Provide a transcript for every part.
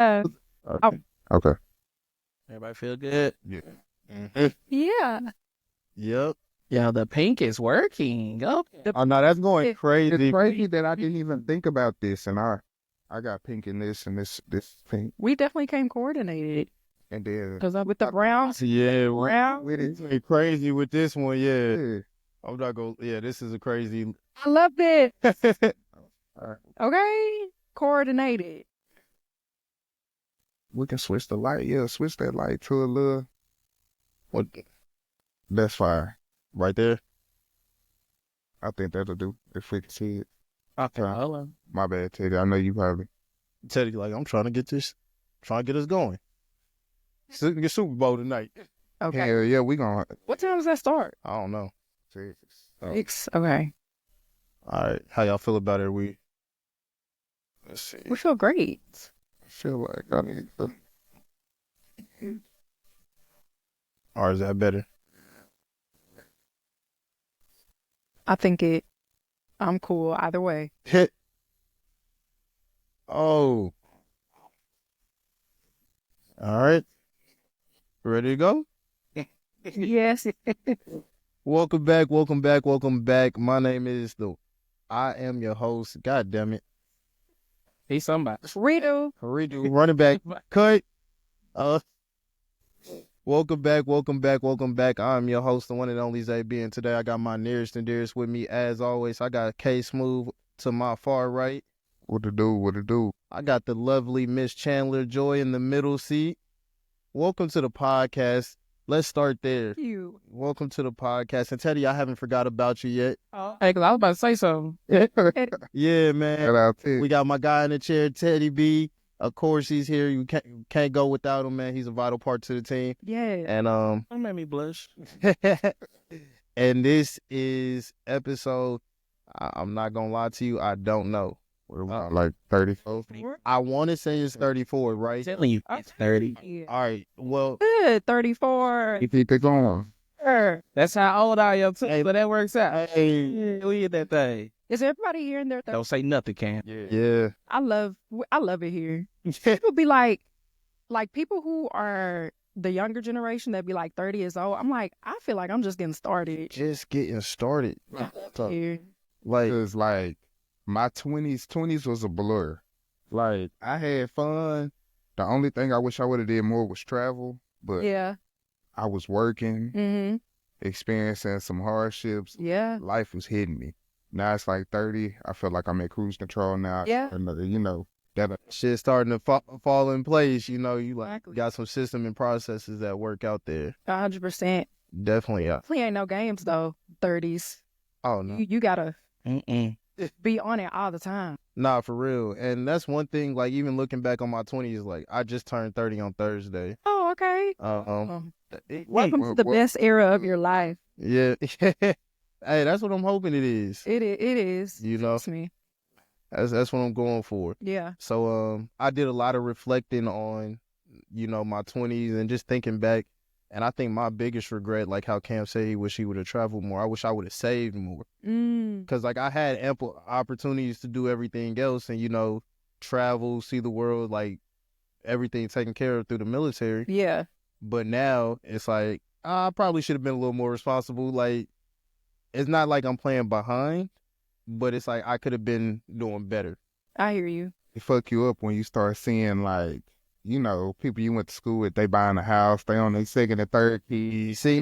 Oh, Okay. Okay. Everybody feel good? Yeah. yeah. Yep. Yeah, the pink is working. Okay. Oh no, that's going It- crazy. It's crazy that I didn't even think about this, and I got pink in this and this pink, We definitely came coordinated and then because with the browns. Yeah, Brown. with it. went crazy with this one. Yeah. Yeah. I'm not going to, yeah, this is a crazy. I love it. All right. Okay. Coordinated. We can switch the light. Yeah, switch that light to a little. What? That's fire. Right there. I think that'll do if we can see it. Okay. Huh? Hold on. My bad, Teddy. I know you probably. Teddy, like, I'm trying to get us going. Get Super Bowl tonight. Okay. Hell yeah, we gonna What time does that start? I don't know. see. Oh, 6. Okay. All right. How y'all feel about it? Let's see. We feel great. I feel like I need to. Or is that better? I think I'm cool either way. Hit. Oh. All right. Ready to go? Yes. Welcome back. My name is I am your host. God damn it. He's somebody. Redo. Redo. Running back. Cut. Welcome back. I'm your host, the one and only ZB, and today I got my nearest and dearest with me as always. I got K Smooth to my far right. What to do? I got the lovely Miss Chaynler Joy in the middle seat. Welcome to the podcast. Let's start there. Thank you. Welcome to the podcast. And Teddy, I haven't forgot about you yet. Hey, cause I was about to say something. Yeah, man. Shout out to We got my guy in the chair, Teddy B. Of course, he's here. You can't go without him, man. He's a vital part to the team. Yeah. And That made me blush. and this is episode. I'm not gonna lie to you. I don't know. We're like 34. I want to say it's 34, right? Telling you, it's 30. Yeah. All right. Well, Good. 34. If you keep going. Sure. That's how old I am too. Hey. So that works out. hey, Yeah, we hit that thing. Is everybody here in their Don't say nothing, Cam. yeah. I love it here. People be like people who are the younger generation that be like 30 years old. I'm like, I feel like I'm just getting started Just getting started. here. Like, Cause like my 20s was a blur. Like I had fun. The only thing I wish I would have did more was travel, but Yeah. I was working, Mm-hmm. experiencing some hardships. Yeah. Life was hitting me. Now it's like 30. I feel like I'm in cruise control now. Yeah. And, you know, that shit starting to fall in place. You know, you like Exactly. got some system and processes that work out there. 100%. Definitely. Definitely ain't no games though. 30s. Oh no. You gotta Mm-mm. be on it all the time. Nah, for real. And that's one thing, like, even looking back on my 20s, like, I just turned 30 on Thursday. Oh, okay. Welcome to the best era of your life. Yeah. Hey, that's what I'm hoping it is. It is. You know, Trust me. that's what I'm going for. Yeah. So, I did a lot of reflecting on, my 20s and just thinking back. And I think my biggest regret, like how Cam said he wish he would have traveled more, I wish I would have saved more. Because, like, I had ample opportunities to do everything else and, travel, see the world, like, everything taken care of through the military. Yeah. But now it's like, I probably should have been a little more responsible. Like, it's not like I'm playing behind, but it's like I could have been doing better. I hear you. it fuck you up when you start seeing like, people you went to school with, they buying a house, they on their second and third kid. See,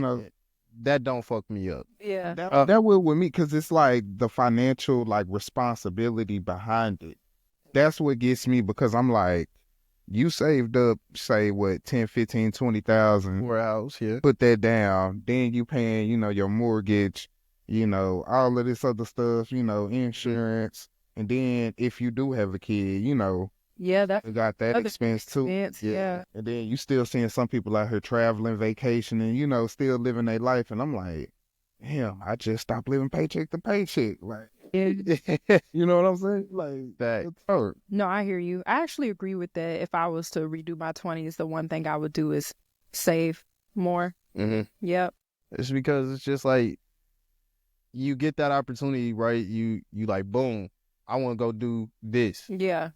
that don't fuck me up. Yeah. That will with me because it's like the financial like responsibility behind it. That's what gets me because I'm like, you saved up, say what, 10, 15, 20,000. For a house, yeah. Put that down. Then you paying, your mortgage, all of this other stuff, insurance. And then if you do have a kid, Yeah, that's you got that Other expense too. expense, yeah. And then you still seeing some people out here traveling, vacationing, still living their life. And I'm like, damn, I just stopped living paycheck to paycheck. Like, you know what I'm saying? Like, That. it's hard. No, I hear you. I actually agree with that. If I was to redo my 20s, the one thing I would do is save more. Mm-hmm. Yep. It's because it's just like, you get that opportunity, right? You like, boom, I want to go do this. Yeah.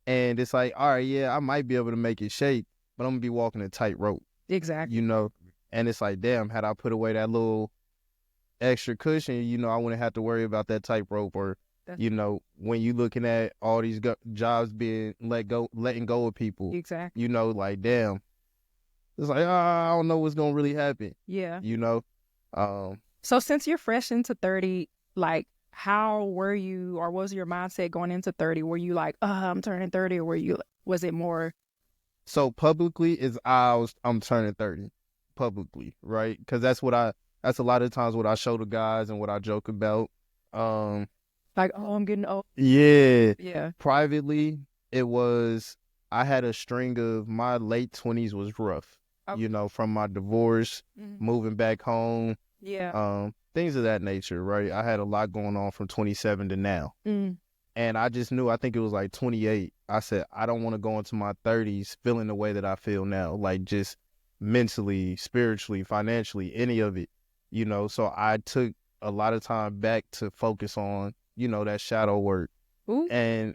And it's like, all right, yeah, I might be able to make it shake, but I'm gonna be walking a tightrope, Exactly. you know? And it's like, damn, had I put away that little extra cushion, you know, I wouldn't have to worry about that tightrope or, you know, when you looking at all these jobs being letting go of people, Exactly. you know, like, damn, it's like, I don't know what's gonna really happen, Yeah. you know? So since you're fresh into 30, like, how were you, or was your mindset going into 30? Were you like, I'm turning 30, or was it more? So publicly I'm turning 30 publicly, right? Because that's a lot of times what I show the guys and what I joke about. Like, I'm getting old. Yeah. Yeah. Privately, I had a string of my late 20s was rough, Okay. you know, from my divorce, moving back home, Yeah. things of that nature, right? I had a lot going on from 27 to now. And I just knew, I think it was like 28. I said, I don't want to go into my 30s feeling the way that I feel now, like just mentally, spiritually, financially, any of it, you know? So I took a lot of time back to focus on, you know, that shadow work. Ooh. and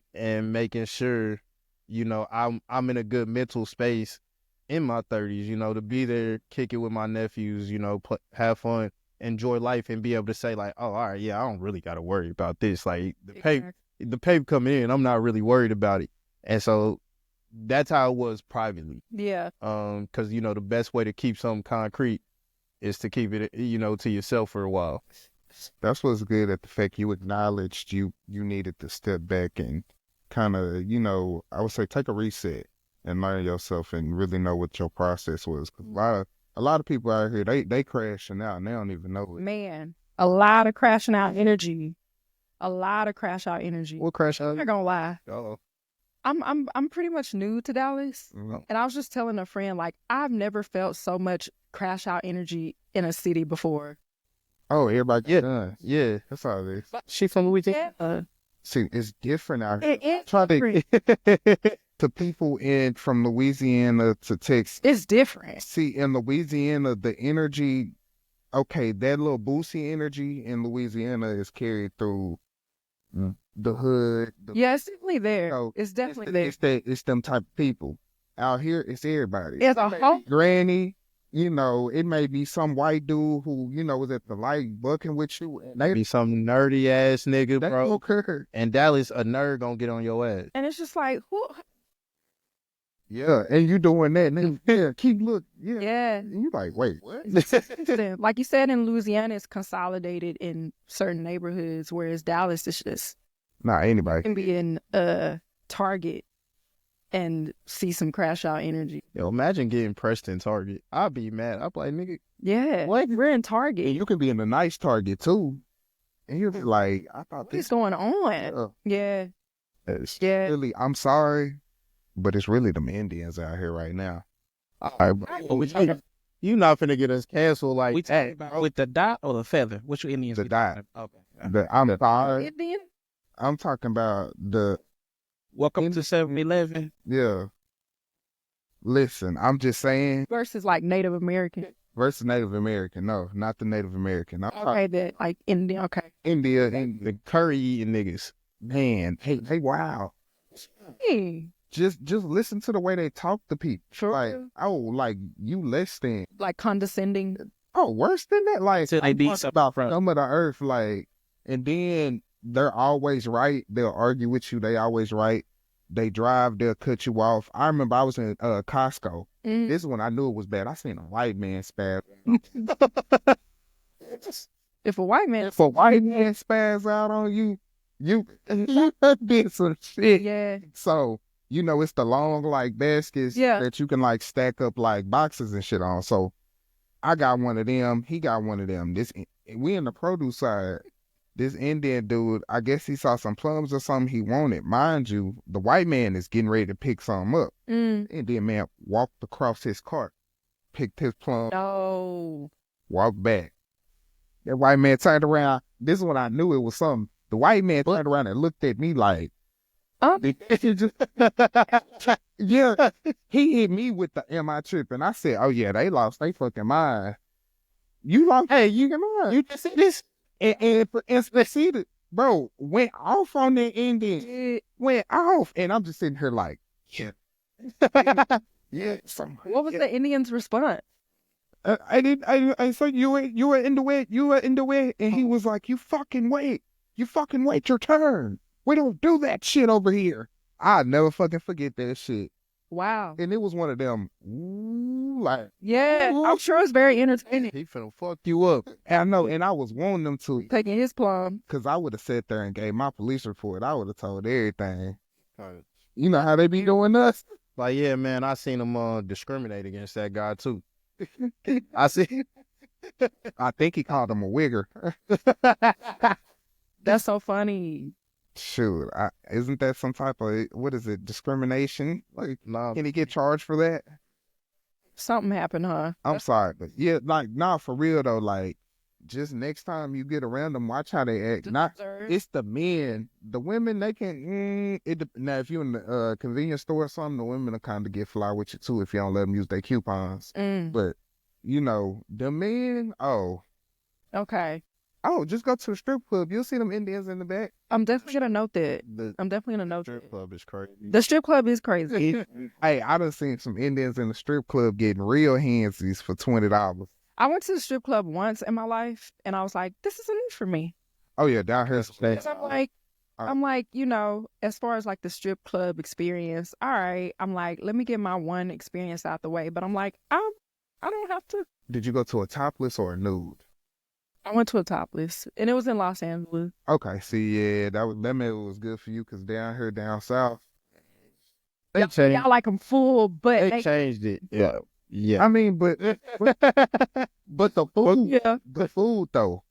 making sure, you know, I'm in a good mental space in my 30s, you know, to be there, kick it with my nephews, you know, have fun, enjoy life, and be able to say like, oh, all right, yeah, I don't really got to worry about this. Like the pay coming in, I'm not really worried about it. And so that's how it was privately. Yeah. Because, you know, the best way to keep something concrete is to keep it, you know, to yourself for a while. That's what's good at the fact you acknowledged you needed to step back and kind of, you know, I would say take a reset and learn yourself and really know what your process was. 'Cause a lot of people out here, they crashing out and they don't even know it. Man, a lot of crashing out energy. A lot of crash out energy. We'll crash out. I'm not gonna lie. Uh-oh. I'm pretty much new to Dallas, and I was just telling a friend, like, I've never felt so much crash out energy in a city before. Oh, everybody got guns. Yeah. That's all it is. She from Louisiana. Yeah. See, it's different out here. It's Try different. to people from Louisiana to Texas. It's different. See, in Louisiana, the energy, okay, that little boosty energy in Louisiana is carried through the hood. Yeah, it's definitely there. So, it's definitely there. It's them type of people. Out here, it's everybody. It's a whole granny. You know, it may be some white dude who, you know, was at the light bucking with you. And they be some nerdy ass nigga, bro. Okay. And Dallas, a nerd gonna get on your ass. And it's just like, who? Yeah, and you doing that. And yeah, keep look. Yeah. Yeah. And you like, wait, what? Like you said, in Louisiana, it's consolidated in certain neighborhoods, whereas Dallas is just Anybody can be in Target and see some crash out energy. Yo, imagine getting pressed in Target. I'd be mad. I'd be like, nigga. Yeah. What? We're in Target. And you can be in a nice Target too. And you'll be like, I thought What's going on? Yeah. Yeah. Really, I'm sorry, but it's really them Indians out here right now. All right, you not finna get us canceled like we talking about with the dot or the feather? Which Indians? The dot. Okay. I'm sorry. Indian? I'm talking about the. Welcome to 7-Eleven. Yeah. Listen, I'm just saying. Versus like Native American. Versus Native American. No, not the Native American. Okay, that like Indian. Okay. India and the curry eating niggas. Man, hey, wow. Hey. Just listen to the way they talk to people. Sure. Like, oh, like you less than. Like condescending. Oh, worse than that. Like, so they talk about some of the earth, like, and then they're always right. They'll argue with you. They always right. They drive. They'll cut you off. I remember I was in Costco. This is when I knew it was bad. I seen a white man spaz. If a white man spaz out on you, you did some shit. Yeah. So, you know, it's the long, like, baskets that you can, like, stack up, like, boxes and shit on. So, I got one of them. He got one of them. We in the produce side. This Indian dude, I guess he saw some plums or something he wanted. Mind you, the white man is getting ready to pick some up. Indian man walked across his cart, picked his plum, walked back. That white man turned around. This is when I knew it was something. The white man turned around and looked at me like, yeah, he hit me with the "am I tripping?" I said, "Oh yeah, they lost they fucking mind." You lost? Hey, you just see this? And see bro, went off on that Indian. It- Went off. And I'm just sitting here like, yeah. Yeah. What was the Indian's response? I said, you were in the way. And he was like, you fucking wait your turn. We don't do that shit over here. I'll never fucking forget that shit. Wow. And it was one of them, ooh, like, Yeah, ooh. I'm sure it's very entertaining. He finna fuck you up. I know, and I was wanting them to, Taking his plum. because I would have sat there and gave my police report. I would have told everything. Like, You know how they be doing us? yeah, man, I seen him discriminate against that guy too. I see. I think he called him a wigger. That's so funny. Shoot, isn't that some type of, what is it, discrimination? Like, Nah, can he get charged for that? Something happened, huh? I'm sorry, but yeah, like, nah, for real though, like, just next time you get around them, watch how they act. Not, it's the men. The women, they can, now, if you're in the convenience store or something, the women will kind of get fly with you too if you don't let them use their coupons. But, you know, the men, Okay. just go to the strip club. You'll see them Indians in the back. I'm definitely gonna note that. the I'm definitely gonna note strip that. club is crazy. The strip club is crazy. Hey, I done seen some Indians in the strip club getting real handsies for $20. I went to the strip club once in my life, and I was like, "This isn't it for me." Oh yeah, down here. Because I'm like, you know, as far as like the strip club experience, all right. I'm like, let me get my one experience out the way. But I'm like, I don't have to. Did you go to a topless or a nude? I went to a topless, and it was in Los Angeles. Okay, see, yeah, that maybe was good for you because down here, down south, They changed. Y'all like them full, but They changed it. Yeah. I mean, but the food, yeah. the food though,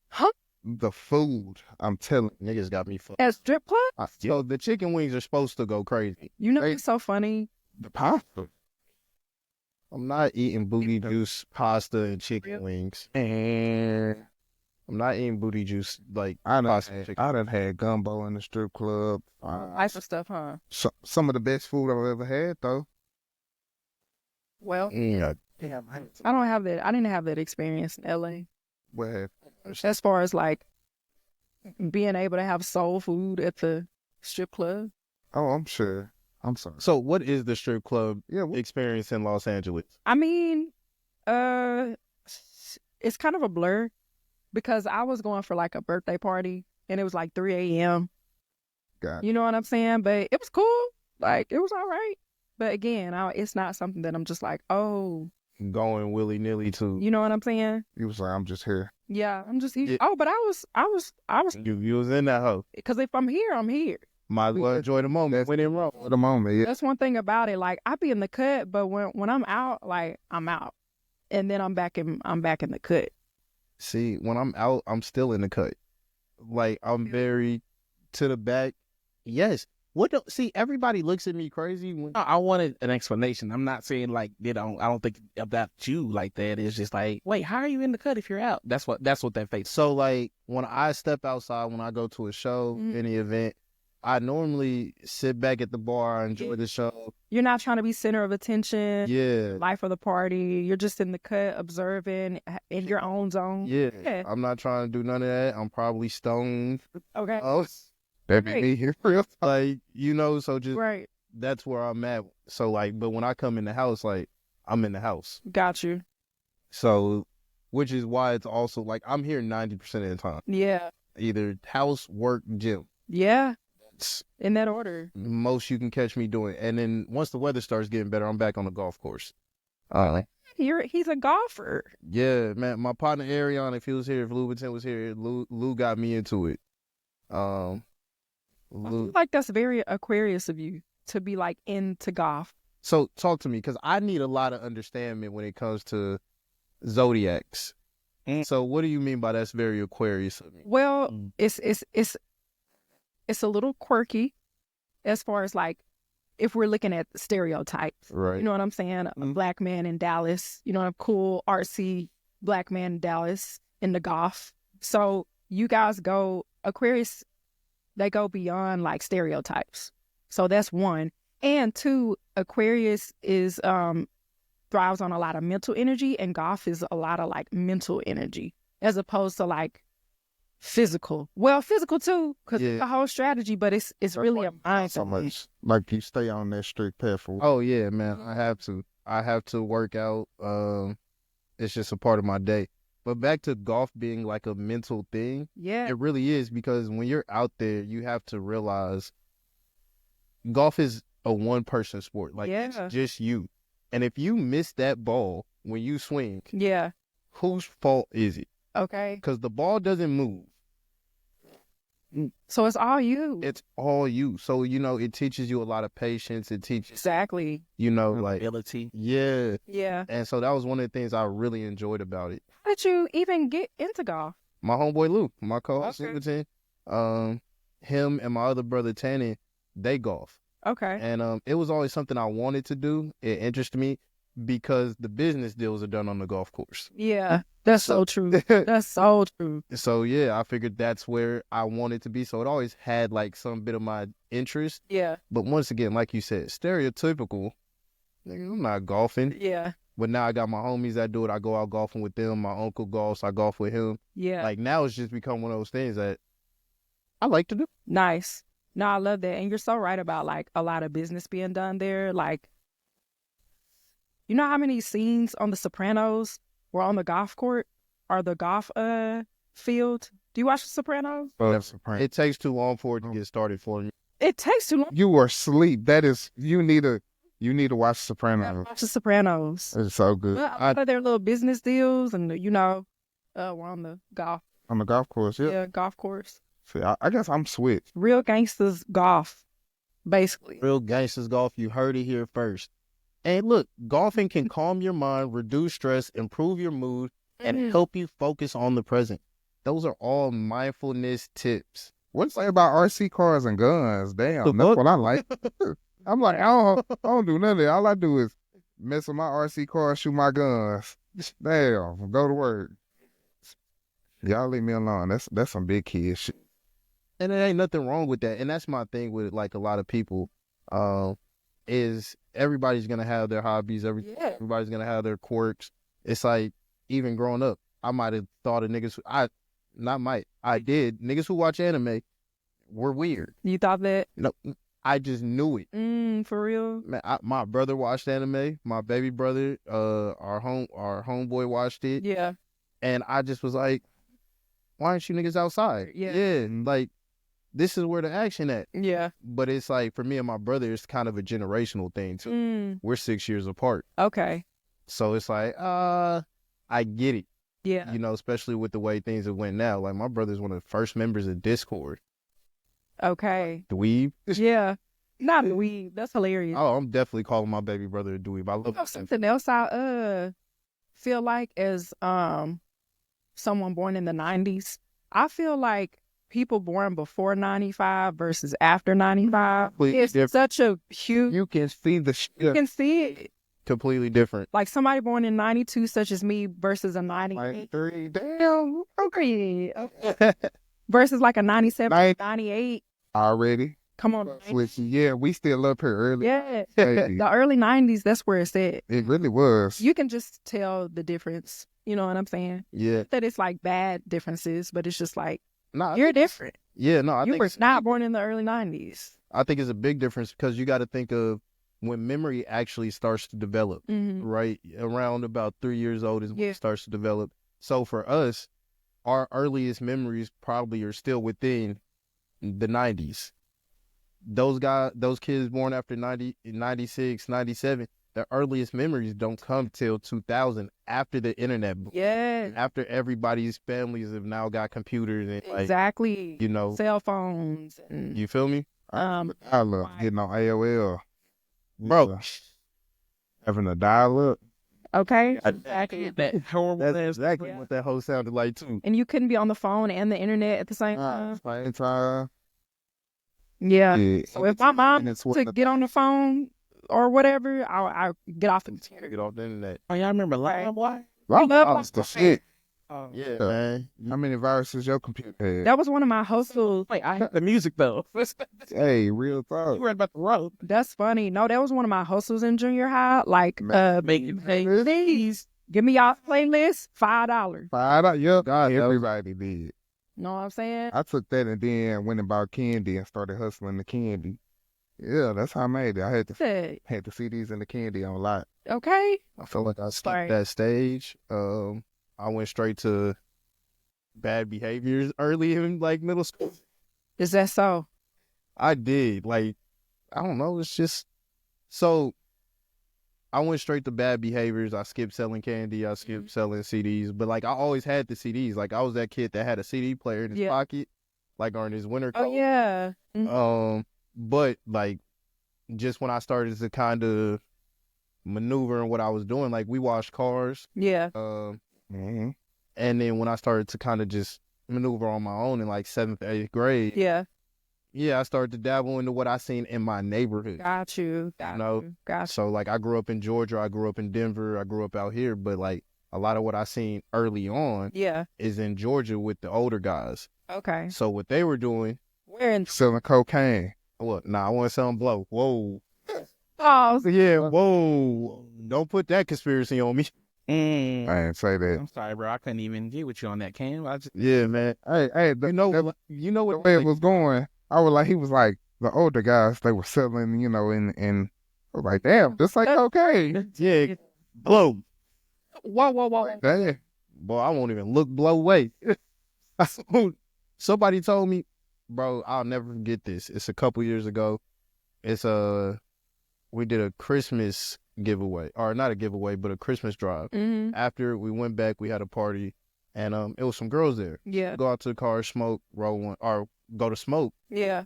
Huh? the food. I'm telling Niggas got me fucked. At strip club, So the chicken wings are supposed to go crazy. you know, They- it's so funny. the pasta. I'm not eating booty juice, pasta, and chicken wings. And I'm not eating booty juice like I pasta and chicken. done had gumbo in the strip club. Type of stuff, huh? Some of the best food I've ever had though. Well, Yeah. I don't have that. I didn't have that experience in LA. What have? As far as like being able to have soul food at the strip club. Oh, I'm sure. I'm sorry. So what is the strip club Yeah, experience in Los Angeles? I mean, it's kind of a blur because I was going for like a birthday party and it was like 3 a.m. got it. You know what I'm saying? But it was cool. Like, it was all right. But again, it's not something that I'm just like, oh, Going willy nilly to you know what I'm saying? He was like, I'm just here. Yeah, I'm just here. Yeah. Oh, but I was, you was in that hoe. because if I'm here, I'm here. Might as well enjoy the moment. When in Rome. For the moment, yeah. That's one thing about it. Like, I be in the cut, but when I'm out, like, I'm out. And then I'm back in the cut. See, when I'm out, I'm still in the cut. Like I'm very to the back. Yes. See, everybody looks at me crazy when I wanted an explanation. I'm not saying like I don't think about you like that. It's just like, wait, how are you in the cut if you're out? That's what that face. So like when I step outside, when I go to a show, any event, I normally sit back at the bar, enjoy the show. You're not trying to be center of attention. Yeah. Life of the party. You're just in the cut, observing in your own zone. Yeah. I'm not trying to do none of that. I'm probably stoned. Okay. Oh, That be Right. me here for real. like, so just Right. that's where I'm at. So like, but when I come in the house, like I'm in the house. Got you. So, which is why it's also like I'm here 90% of the time. Yeah. Either house, work, gym. Yeah. It's In that order. most you can catch me doing. And then once the weather starts getting better, I'm back on the golf course. He's a golfer. Yeah, man. My partner Arion, if he was here, if Louboutin was here, Lou got me into it. I feel like that's very Aquarius of you to be like into golf. So talk to me, because I need a lot of understanding when it comes to zodiacs. So what do you mean by that's very Aquarius of me? Well, it's a little quirky as far as like if we're looking at the stereotypes. Right. You know what I'm saying? A black man in Dallas, you know, a cool artsy black man in Dallas in the golf. So you guys go Aquarius, they go beyond like stereotypes. So that's one. And two, Aquarius is thrives on a lot of mental energy, and golf is a lot of like mental energy as opposed to like physical. Well, physical too, because Yeah. it's a whole strategy, but it's really a mindset. So much like you stay on that strict path for. Oh yeah, man. I have to work out. It's just a part of my day. But back to golf being like a mental thing, Yeah. it really is, because when you're out there, you have to realize golf is a one-person sport. Like, Yeah. it's just you. And if you miss that ball when you swing, Yeah. whose fault is it? Okay. Because the ball doesn't move. So it's all you. It's all you. So, it teaches you a lot of patience. It teaches, Exactly. like, Ability. yeah. Yeah. And so that was one of the things I really enjoyed about it. How did you even get into golf? My homeboy Lou, my co-host, Okay. Singleton, him and my other brother Tanny, they golf. Okay. And it was always something I wanted to do. It interested me because the business deals are done on the golf course. Yeah. That's so true. That's so true. So, yeah, I figured that's where I wanted to be. So it always had, like, some bit of my interest. Yeah. But once again, like you said, stereotypical. Nigga, I'm not golfing. Yeah. But now I got my homies that do it. I go out golfing with them. My uncle golfs. I golf with him. Yeah. Like, now it's just become one of those things that I like to do. Nice. No, I love that. And you're so right about like a lot of business being done there. Like, you know how many scenes on The Sopranos were on the golf court or the golf field? Do you watch The Sopranos? It takes too long for it to get started for me. It takes too long. You were asleep. That is, you need to watch to Sopranos. watch The Sopranos. It's so good. Well, a lot of their little business deals, and we're on the golf. On the golf course, yeah. Yeah, golf course. See, I guess I'm switched. Real gangsters golf, basically. Real gangsters golf. You heard it here first. And look, golfing can calm your mind, reduce stress, improve your mood, and help you focus on the present. Those are all mindfulness tips. What say about RC cars and guns? Damn, that's what I like. I'm like, I don't do none of that. All I do is mess with my RC car, shoot my guns. Damn, go to work. Y'all leave me alone. That's some big kid shit. And there ain't nothing wrong with that. And that's my thing with like a lot of people, is everybody's gonna have their hobbies. Everybody's gonna have their quirks. It's like, even growing up, I might have thought of niggas. I did. Niggas who watch anime were weird. You thought that? No, I just knew it. For real? Man, my brother watched anime. My baby brother, our homeboy watched it. Yeah. And I just was like, why aren't you niggas outside? Yeah. Like, this is where the action at. Yeah. But it's like, for me and my brother, it's kind of a generational thing too. We're 6 years apart. Okay. So it's like, I get it. Yeah. Especially with the way things have went now. Like, my brother's one of the first members of Discord. Okay. Dweeb. Yeah. Not dweeb. That's hilarious. Oh, I'm definitely calling my baby brother a dweeb. I love Something else I feel like as someone born in the 90s, I feel like people born before 95 versus after 95, it's different. such a huge, You can see the shit. you can see it. Completely different. Like somebody born in 92 such as me versus a 98. Like 3, damn. Okay. Versus like a 97, 98. Already. Come on. Switching. Yeah, we still up here early. Yeah. Hey, The early 90s, that's where it's at. it really was. You can just tell the difference. You know what I'm saying? Yeah. That it's like bad differences, but it's just like, Nah, you're different. Yeah, no, I You think were not born in the early 90s. I think it's a big difference, because you got to think of when memory actually starts to develop, right? Around about 3 years old is when it starts to develop. So for us, our earliest memories probably are still within the 90s. Those kids born after 90, 96, 97, their earliest memories don't come till 2000, after the internet. Yeah. After everybody's families have now got computers and like, Exactly. Cell phones. And, you feel me? I love getting on AOL. Bro. Having a dial-up. okay. Exactly. That horrible. That's exactly what that whole sounded like too. And you couldn't be on the phone and the internet at the same time. Same time. Yeah. Yeah. So if my mom And it's to what- get on the phone or whatever, I'll get off the computer. Get off the internet. Oh, y'all remember LimeWire? Wow, love that's the shit. Oh, Yeah, Yeah. man. How many viruses your computer had? That was one of my hostels. Wait, I heard the music though. Hey, real You talk. read about the road. That's funny. No, that was one of my hostels in junior high. Like, Making please give me y'all playlist, $5. $5. Yep. God, that was- Everybody did. Know what I'm saying? I took that and then went and bought candy and started hustling the candy. Yeah, that's how I made it. I had Said, the CDs and the candy on lock. okay. I felt like I skipped Right. that stage. I went straight to bad behaviors early in like middle school. Is that so? I did. Like, I don't know. It's just so I went straight to bad behaviors. I skipped selling candy. I skipped selling CDs. But like I always had the CDs. Like I was that kid that had a CD player in his pocket, like on his winter coat. Oh yeah. Mm-hmm. But like just when I started to kind of maneuver in what I was doing, like we washed cars. Yeah. Mm-hmm. And then when I started to kind of just maneuver on my own in like 7th, 8th grade, Yeah. I started to dabble into what I seen in my neighborhood. Got you. Got you. So like I grew up in Georgia, I grew up in Denver, I grew up out here, but like a lot of what I seen early on is in Georgia with the older guys. Okay. So what they were doing, Where in Selling cocaine. what? Nah, I want to selling blow. Whoa. Oh, Yeah, whoa. Don't put that conspiracy on me. I didn't say that. I'm sorry, bro. I couldn't even get with you on that, Cam. Yeah, man. Hey, You know what the way it was going, he was like, the older guys, they were selling, and I was like, damn, just like cocaine. Yeah, blow. whoa. Damn. Boy, I won't even look blow away. Somebody told me, bro, I'll never forget this. It's a couple years ago. It's we did a Christmas giveaway, or not a giveaway, but a Christmas drive. Mm-hmm. After we went back, we had a party, and it was some girls there. Yeah. Go out to the car, smoke, roll one, or go to smoke. Yeah.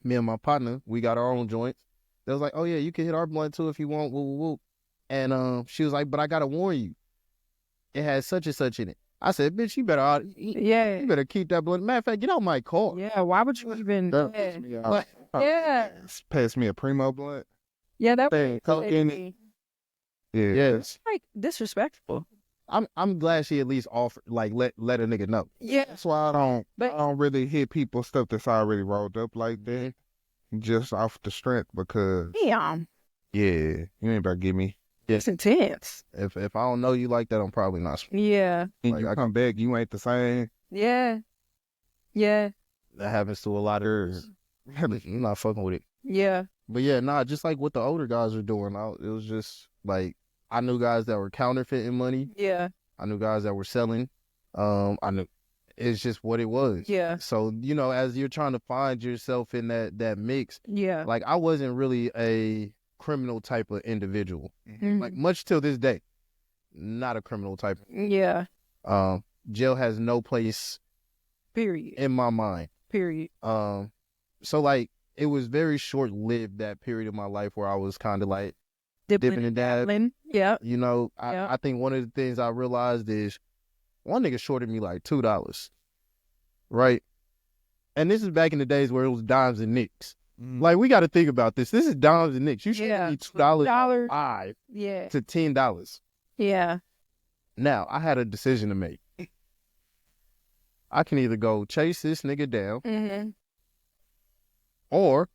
Me and my partner, we got our own joints. They was like, oh yeah, you can hit our blunt too if you want, woo, woo, woo. And she was like, but I gotta warn you, it has such and such in it. I said, bitch, you better keep that blunt. Matter of fact, get out my car. Yeah. Why would you even? That pissed me off. But, yeah. Pass me a Primo blunt. Yeah. That Thing, was coke in it. Yeah. Yes. like disrespectful. I'm glad she at least offered, like, let a nigga know. Yeah. That's why I don't really hit people stuff that's already rolled up like that, just off the strength, because Damn. yeah, you ain't about to give me. It's intense. If I don't know you like that, I'm probably not. Yeah. And Like, you come back, you ain't the same. Yeah. Yeah. That happens to a lot of girls. I'm not fucking with it. Yeah. But yeah, nah, just like what the older guys were doing, it was just like I knew guys that were counterfeiting money. Yeah. I knew guys that were selling. I knew it's just what it was. Yeah. So, as you're trying to find yourself in that mix, Yeah. like I wasn't really a criminal type of individual. Mhm. Like much till this day, not a criminal type. Yeah. Jail has no place Period. in my mind. Period. So like it was very short lived, that period of my life where I was kind of like dipping and dabbling. Yeah. I think one of the things I realized is one nigga shorted me like $2, right? And this is back in the days where it was dimes and nicks. Like, we got to think about this. This is dimes and nicks. You should me $2, $5 Yeah. to $10. Yeah. Now, I had a decision to make. I can either go chase this nigga down, Mm-hmm. or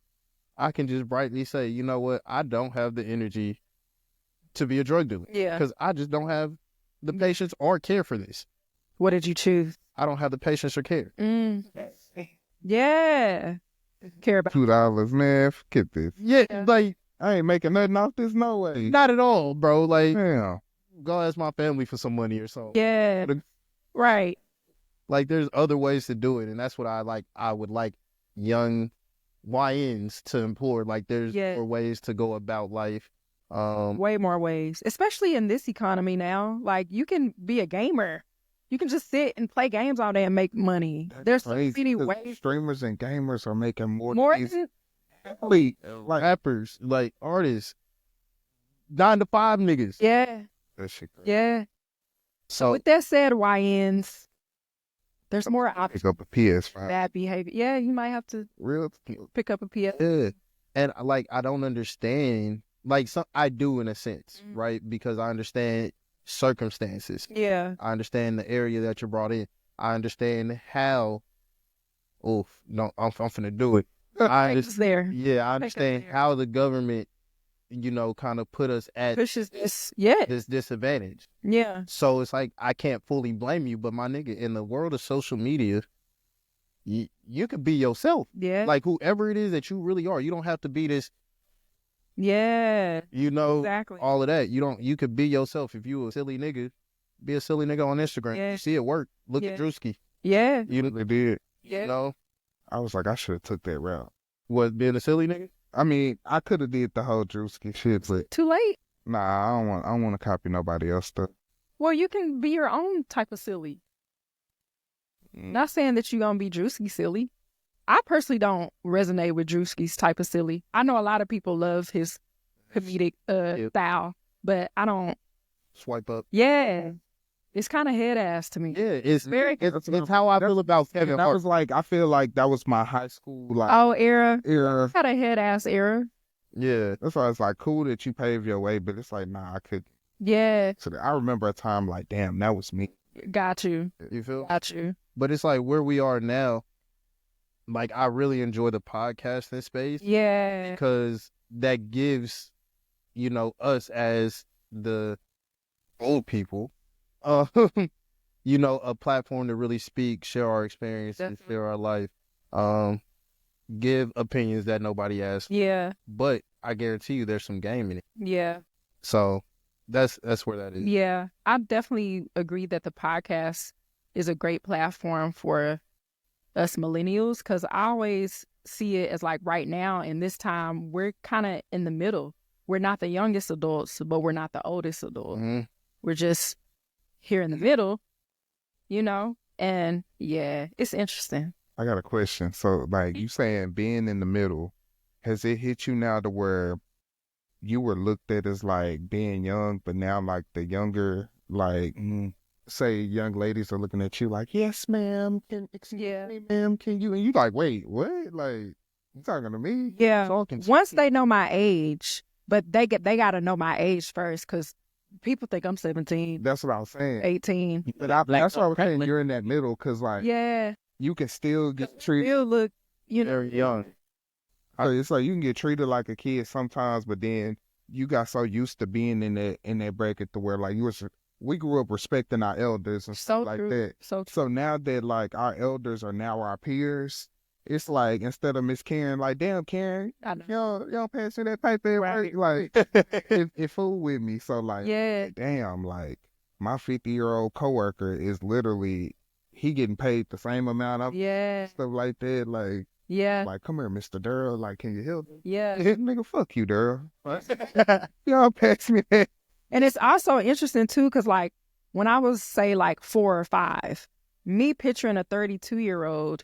I can just brightly say, you know what? I don't have the energy to be a drug dealer. Yeah. Because I just don't have the patience or care for this. What did you choose? I don't have the patience or care. Yeah. Care about $2, man. Forget this. Yeah, Yeah. like, I ain't making nothing off this. No way. not at all, bro. Like, Damn. go ask my family for some money or something. Yeah. Right. Like, there's other ways to do it, and that's what I would like young YNs to employ. Like, there's more ways to go about life. Way more ways, especially in this economy now. Like, you can be a gamer. You can just sit and play games all day and make money. There's so many ways. Streamers and gamers are making more Than like rappers, like artists, 9-to-5 niggas. Yeah. that shit crazy. Yeah. So With that said, YNs, there's more options. Pick up a PS5. Bad behavior. Yeah, you might have to Real. pick up a PS. yeah, and like I don't understand. Like I do in a sense, right? Because I understand circumstances. Yeah. I understand the area that you're brought in. I understand how. I'm finna do it. I understand. There. Yeah, I understand how the government, kind of put us at Pushes this. Yeah. this disadvantage. Yeah. So it's like I can't fully blame you, but my nigga, in the world of social media, you could be yourself. Yeah. Like whoever it is that you really are. You don't have to be this, Yeah. you know, Exactly. all of that. You could be yourself. If you a silly nigga, be a silly nigga on Instagram. Yeah. You see it work. Look Yeah. at Drewski. Yeah. You They did. Yeah. know I was like, I should have took that route. what, being a silly nigga? I mean, I could have did the whole Drewski shit, but Too late. nah, I don't want to copy nobody else stuff. Well, you can be your own type of silly. Mm. Not saying that you're gonna be Drewski silly. I personally don't resonate with Drewski's type of silly. I know a lot of people love his comedic style, but I don't. Swipe up. Yeah, it's kind of head ass to me. Yeah, it's Very- it's how I feel about Kevin That Hart. was like, I feel like that was my high school like Oh, era. era. Had a head ass era. Yeah, That's why it's like cool that you paved your way, but it's like, nah, I could. Yeah, So I remember a time like, damn, that was me. got you. you feel? Got you. But it's like where we are now. Like I really enjoy the podcasting space Yeah. because that gives, you know, us as the old people, you know, a platform to really speak, share our experiences, Definitely. share our life, give opinions that nobody asked. Yeah. But I guarantee you, there's some game in it. Yeah. So that's where that is. Yeah. I definitely agree that the podcast is a great platform for us millennials because I always see it as like right now in this time, we're kind of in the middle. We're not the youngest adults, but we're not the oldest adults. Mm-hmm. We're just here in the middle, you know? And yeah, it's interesting. I got a question. So, like, you saying being in the middle, has it hit you now to where you were looked at as like being young, but now like the younger, like, say young ladies are looking at you like, yes, ma'am, excuse Yeah. me, ma'am, can you? And you like, wait, what? Like, you talking to me? Yeah. Talking to Once they know my age, but they got to know my age first because people think I'm 17, That's what I was saying. 18. But Black that's what I was saying. prevalent. You're in that middle because, like, Yeah. you can still get treated. Still look, you know. very young. So it's like you can get treated like a kid sometimes, but then you got so used to being in that bracket to where like we grew up respecting our elders and So stuff like true. that. So true. So now that like our elders are now our peers, it's like instead of Miss Karen, like, damn Karen, I know. y'all pass me that paper, Right. like it fool with me. So like, Yeah. damn, like my 50-year-old coworker is literally he getting paid the same amount of Yeah. stuff like that, like. Yeah. Like, come here, Mr. Durrell. Like, can you help me? Yeah. Nigga, fuck you, Durrell. Y'all pass me that. And it's also interesting too, because like when I was say like 4 or 5, me picturing a 32-year-old,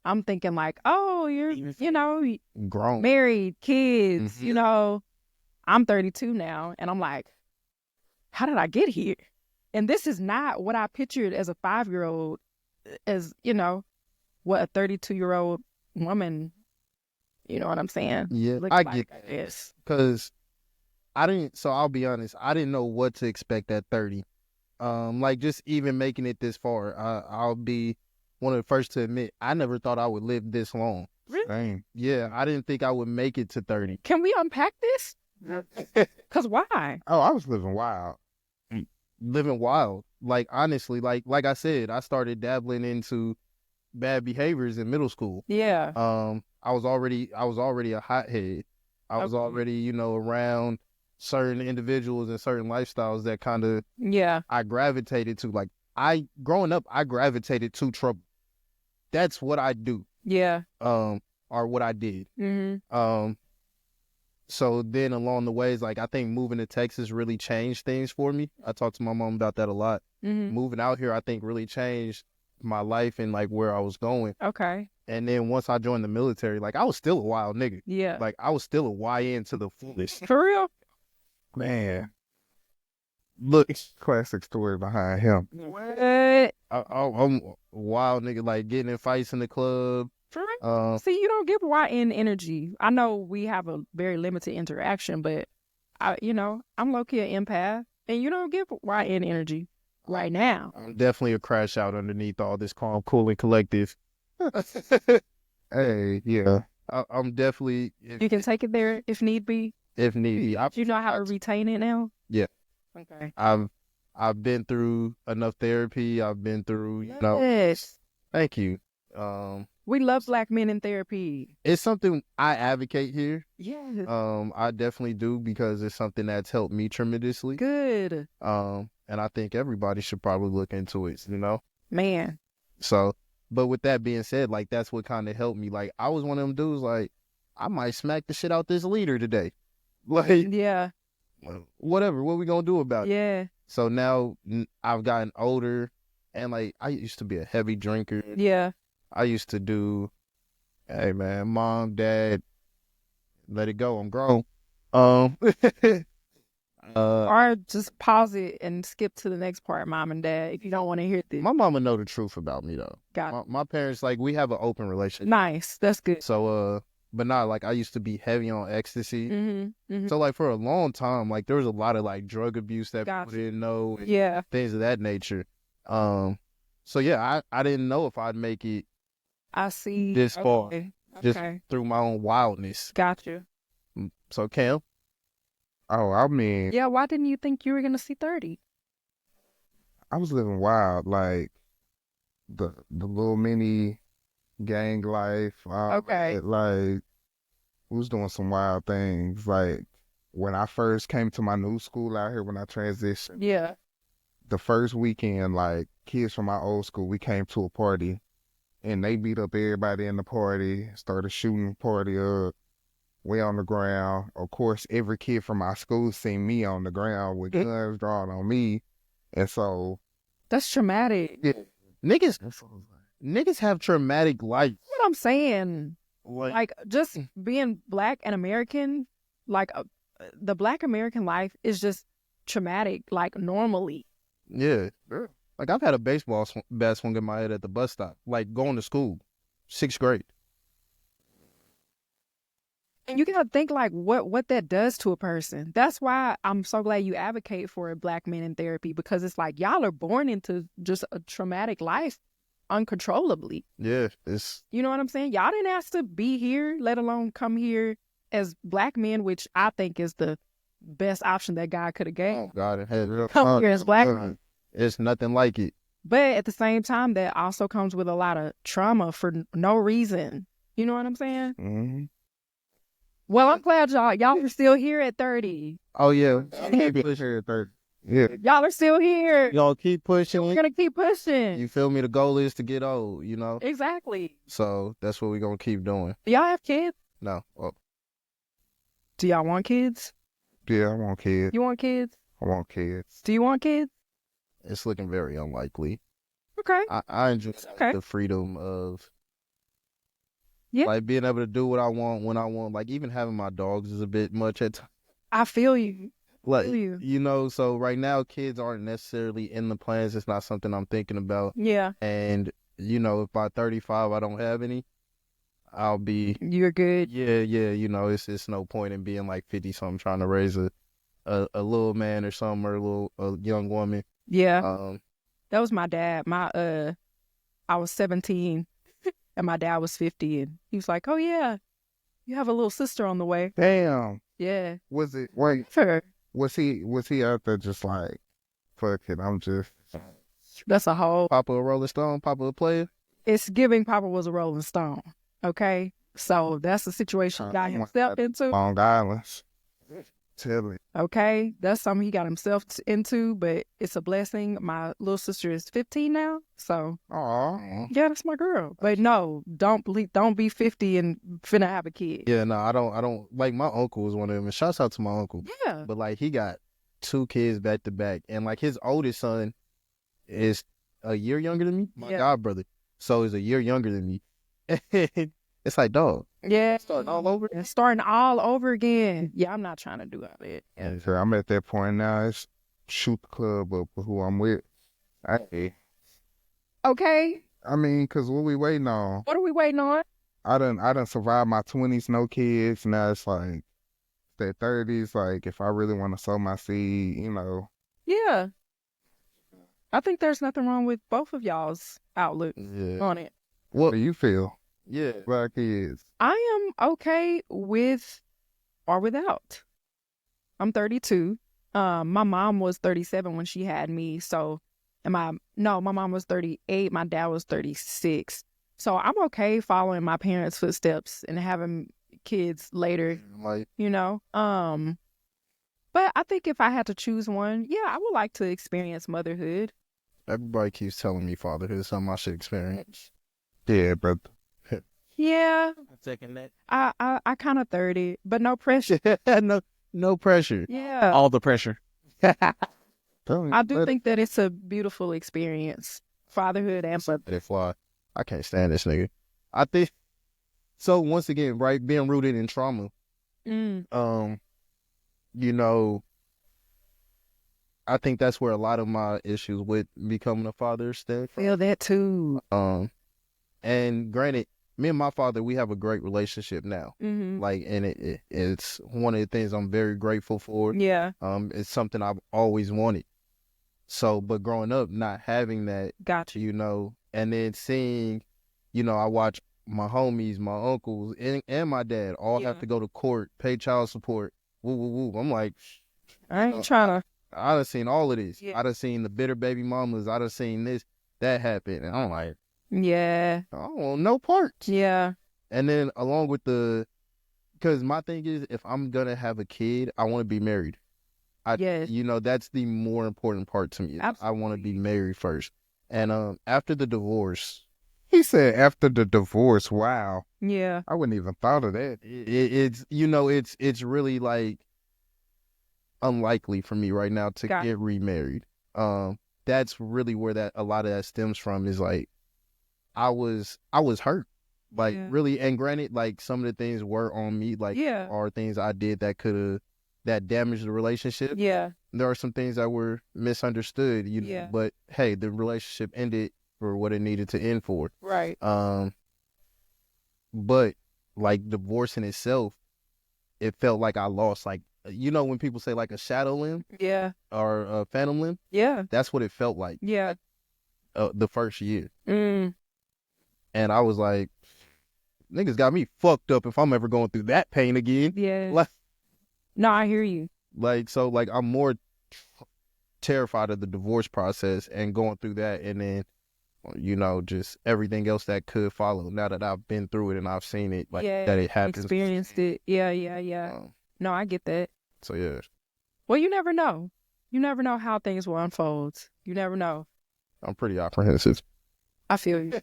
I'm thinking like, oh, you're, you know, Grown. married, kids, Mhm. you know. I'm 32 now, and I'm like, how did I get here? And this is not what I pictured as a 5-year-old, as, you know, what a 32-year-old woman, you know what I'm saying? Yeah, looks I like, get I guess. because I didn't. So I'll be honest, I didn't know what to expect at 30. Like just even making it this far, I'll be one of the first to admit I never thought I would live this long. Dang. Yeah, I didn't think I would make it to 30. Can we unpack this? Because why? Oh, I was living wild. Living wild. Like honestly, like I said, I started dabbling into bad behaviors in middle school. Yeah. I was already a hothead. I was Okay. already, you know, around certain individuals and certain lifestyles that kind of Yeah. I gravitated to. Like growing up, I gravitated to trouble. That's what I do. Yeah. Or what I did. Mm-hmm. So then along the ways, like I think moving to Texas really changed things for me. I talked to my mom about that a lot. Mm-hmm. Moving out here, I think really changed my life and like where I was going. Okay. And then once I joined the military, like I was still a wild nigga. Yeah. Like I was still a YN to the fullest. For real? Man, Look, classic story behind him. What? I'm a wild nigga, like getting in fights in the club. For real? See, you don't get YN energy. I know we have a very limited interaction, but I'm low-key an empath, and you don't get YN energy right now. I'm definitely a crash out underneath all this calm, cool, and collective. Hey, yeah. I'm definitely, You can take it there if need be. if need be. Do you know how to retain it now? Yeah. Okay. I've been through enough therapy. I've been through, you know. Yes. Thank you. We love black men in therapy. It's something I advocate here. Yeah. I definitely do because it's something that's helped me tremendously. Good. And I think everybody should probably look into it, you know? Man. So, but with that being said, like, that's what kind of helped me. Like, I was one of them dudes, like, I might smack the shit out this leader today. Like, Yeah. whatever, what we gonna do about it? Yeah. So now I've gotten older, and, like, I used to be a heavy drinker. Yeah. I used to do, hey, man, mom, dad, let it go, I'm grown. Or just pause it and skip to the next part, mom and dad, if you don't want to hear this. My mama know the truth about me, though. Got it. My parents, like, we have an open relationship. Nice. That's good. So, but not like I used to be heavy on ecstasy. Mm-hmm. So, like, for a long time, like, there was a lot of, like, drug abuse that Gotcha. people didn't know. And Yeah. things of that nature. So, yeah, I didn't know if I'd make it I see. this far. Okay. Just through my own wildness. Gotcha. So, Cam? Oh, I mean, Yeah, why didn't you think you were gonna see 30? I was living wild, like the little mini gang life. Okay. Like, we was doing some wild things. Like, when I first came to my new school out here, when I transitioned, Yeah. the first weekend, like, kids from my old school, we came to a party, and they beat up everybody in the party, started shooting the party up. We on the ground. Of course, every kid from my school seen me on the ground with guns drawn on me. And so, That's traumatic. yeah. Niggas have traumatic life. That's what I'm saying. Like, Like, just being black and American, like, the black American life is just traumatic, like, normally. yeah. Like, I've had a baseball bat swung in my head at the bus stop, like, going to school, 6th grade. And you gotta think, like, what that does to a person. That's why I'm so glad you advocate for black men in therapy, because it's like, y'all are born into just a traumatic life uncontrollably. Yeah, it's... You know what I'm saying? Y'all didn't ask to be here, let alone come here as black men, which I think is the best option that God could have gave. Oh, God, it had... Come here as black men. It's nothing like it. But at the same time, that also comes with a lot of trauma for no reason. You know what I'm saying? Mm-hmm. Well, I'm glad y'all are still here at 30. Oh, yeah. Keep pushing at 30. Yeah. Y'all are still here. You gonna keep pushing. We're gonna keep pushing. You feel me? The goal is to get old, you know? Exactly. So that's what we're gonna keep doing. Do y'all have kids? No. Oh, Do y'all want kids? Yeah, I want kids. You want kids? I want kids. Do you want kids? it's looking very unlikely. Okay. I enjoy Okay. the freedom of Yeah. like being able to do what I want when I want. Like even having my dogs is a bit much at times. I feel you. Like, Feel you. you know, so right now kids aren't necessarily in the plans. It's not something I'm thinking about. Yeah. And, you know, if by 35 I don't have any, I'll be, You're good. yeah, you know, it's no point in being like 50 something trying to raise a little man or something or a young woman. Yeah. That was my dad. I was 17 and my dad was 50 and he was like, "Oh yeah, you have a little sister on the way." Damn. Yeah. Was it, wait, Sure. was he out there just like, fuck it, I'm just, That's a whole, Papa a Rolling Stone, Papa a player. it's giving Papa was a Rolling Stone. Okay. So that's the situation he got himself into. Long Island. Tell it. Okay. That's something he got himself into, but it's a blessing. My little sister is 15 now. So Aw. yeah, that's my girl. But no, don't be 50 and finna have a kid. Yeah, no, I don't like my uncle was one of them. And shouts out to my uncle. Yeah. But like he got 2 kids back to back. And like his oldest son is a year younger than me. My god brother. So he's a year younger than me. It's like, dog. Yeah. Starting all over? It's starting all over again. Yeah, I'm not trying to do all that. Yeah. So I'm at that point now. It's shoot the club up with who I'm with. Okay. I mean, cause what we waiting on? What are we waiting on? I done survived my 20s, no kids. Now it's like that 30s. Like if I really want to sow my seed, you know. Yeah. I think there's nothing wrong with both of y'all's outlook on it. What do you feel? Yeah. About kids? I am okay with or without. I'm 32. My mom was 37 when she had me. So, my mom was 38. My dad was 36. So I'm okay following my parents' footsteps and having kids later, Like, you know. But I think if I had to choose one, yeah, I would like to experience motherhood. everybody keeps telling me fatherhood is something I should experience. Yeah, brother. Yeah, I second that. I kind of 30, but no pressure. No pressure. Yeah, All the pressure. I do think that it's a beautiful experience, fatherhood and motherhood. Let it fly. I can't stand this nigga. I think so. Once again, right, being rooted in trauma. You know, I think that's where a lot of my issues with becoming a father stem from. Feel that too. And granted, me and my father, we have a great relationship now. Like, and it's one of the things I'm very grateful for. Yeah, It's something I've always wanted. So, but growing up, not having that, gotcha. you know, and then seeing, you know, I watch my homies, my uncles, and my dad all have to go to court, pay child support. Woo, woo, woo. I'm like, I ain't trying to. I done seen all of this. Yeah. I done seen the bitter baby mamas. I done seen this, that happen. And I'm like, Yeah, I don't want no parts. yeah, And then along with because my thing is, if I'm going to have a kid, I want to be married. yes. You know, that's the more important part to me. I want to be married first. And after the divorce, He said after the divorce. Wow. Yeah, I wouldn't even thought of that. it's, you know, it's really like unlikely for me right now to get remarried. That's really where a lot of that stems from, is like, I was hurt. Like, really, and granted, like, some of the things were on me, like, are things I did that damaged the relationship. yeah, There are some things that were misunderstood, you know, but hey, the relationship ended for what it needed to end for. right. But like, divorce in itself, it felt like I lost, like, you know, when people say like a shadow limb Yeah, or a phantom limb, yeah, that's what it felt like yeah. the first year. Mm, And I was like, niggas got me fucked up if I'm ever going through that pain again. yeah. Like, No, I hear you. so like, I'm more terrified of the divorce process and going through that, and then, you know, just everything else that could follow now that I've been through it and I've seen it, like, that it happens. Experienced it. Yeah. No, I get that. So yeah, Well, you never know. You never know how things will unfold. You never know. I'm pretty apprehensive. I feel you.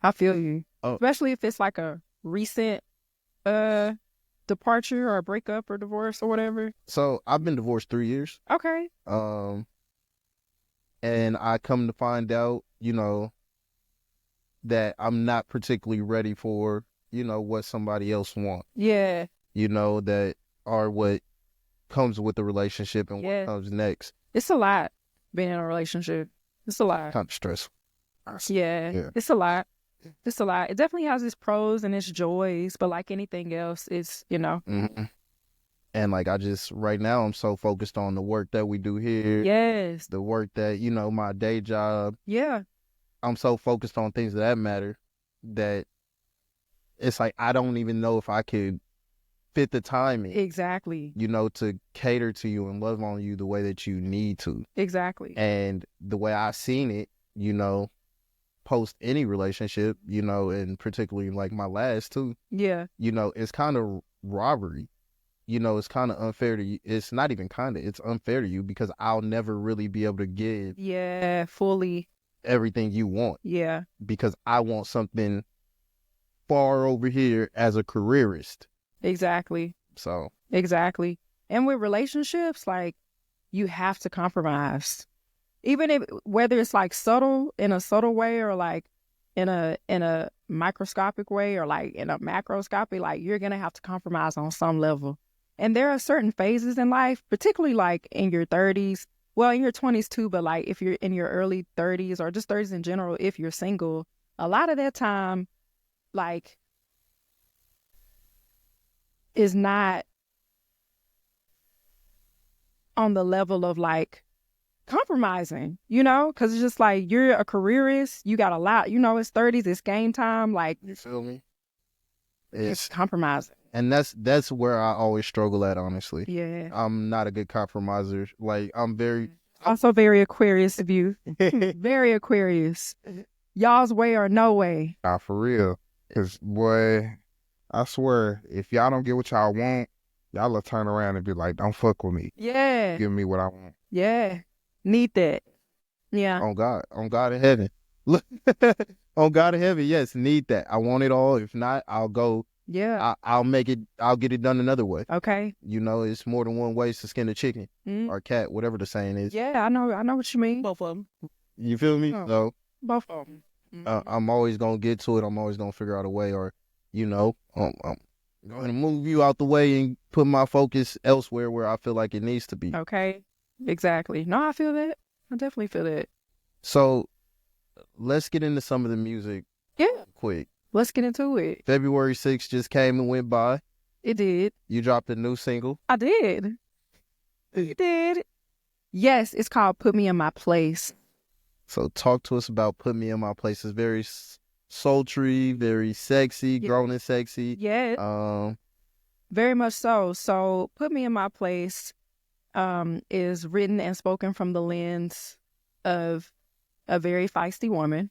I feel you. Oh. Especially if it's like a recent departure or a breakup or divorce or whatever. So I've been divorced 3 years. Okay. And I come to find out, you know, that I'm not particularly ready for, you know, what somebody else wants. Yeah. You know, that are what comes with the relationship and what comes next. It's a lot being in a relationship. It's a lot. Kind of stressful. Yeah. It's a lot. It's a lot. It definitely has its pros and its joys, but like anything else, it's, you know. Mm-hmm. And like, right now, I'm so focused on the work that we do here. Yes. The work that, you know, my day job. Yeah. I'm so focused on things that matter that it's like, I don't even know if I could fit the time in. Exactly. You know, to cater to you and love on you the way that you need to. Exactly. And the way I seen it, you know, post any relationship, you know, and particularly like my last too. Yeah. You know, it's kind of robbery. You know, it's kind of unfair to you. It's not even kind of, it's unfair to you because I'll never really be able to give fully everything you want. Yeah. Because I want something far over here as a careerist. Exactly. So. Exactly. And with relationships, like, you have to compromise. Even if, whether it's like subtle, in a subtle way, or like in a microscopic way, or like in a macroscopic, like, you're going to have to compromise on some level. And there are certain phases in life, particularly like in your 30s, well, in your 20s too, but like if you're in your early 30s or just 30s in general, if you're single, a lot of that time, like, is not on the level of like compromising, you know, because it's just like, you're a careerist, you got a lot, you know, it's 30s, it's game time, like, you feel me? It's compromising. And that's where I always struggle at, honestly. Yeah. I'm not a good compromiser. Like, I'm also very Aquarius of you. Very Aquarius. Y'all's way or no way. Nah, for real. Cause boy, I swear, if y'all don't get what y'all want, y'all will turn around and be like, don't fuck with me. Yeah. Give me what I want. Yeah. Need that. Yeah. On God in heaven. Look, on God in heaven, yes, need that. I want it all. If not, I'll go. Yeah. I'll get it done another way. Okay. You know, it's more than one way to skin a chicken or cat, whatever the saying is. Yeah, I know what you mean. Both of them. You feel me? Oh. So Both of them. I'm always gonna get to it. I'm always gonna figure out a way, or you know, I'm gonna move you out the way and put my focus elsewhere where I feel like it needs to be. Okay. Exactly. No, I feel that. I definitely feel that. So let's get into some of the music. Yeah. Quick. Let's get into it. February 6th just came and went by. It did. You dropped a new single. I did. It did. Yes, it's called Put Me in My Place. So talk to us about Put Me in My Place. It's very sultry, very sexy, grown and sexy. Yeah. Very much so. So Put Me in My Place is written and spoken from the lens of a very feisty woman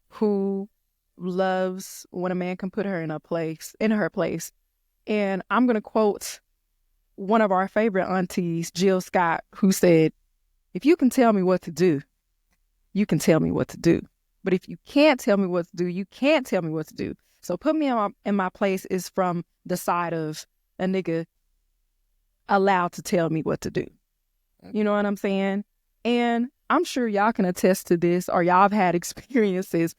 who loves when a man can put her in her place. And I'm going to quote one of our favorite aunties, Jill Scott, who said, if you can tell me what to do, you can tell me what to do. But if you can't tell me what to do, you can't tell me what to do. So Put Me in my place is from the side of a nigga allowed to tell me what to do. You know what I'm saying? And I'm sure y'all can attest to this, or y'all have had experiences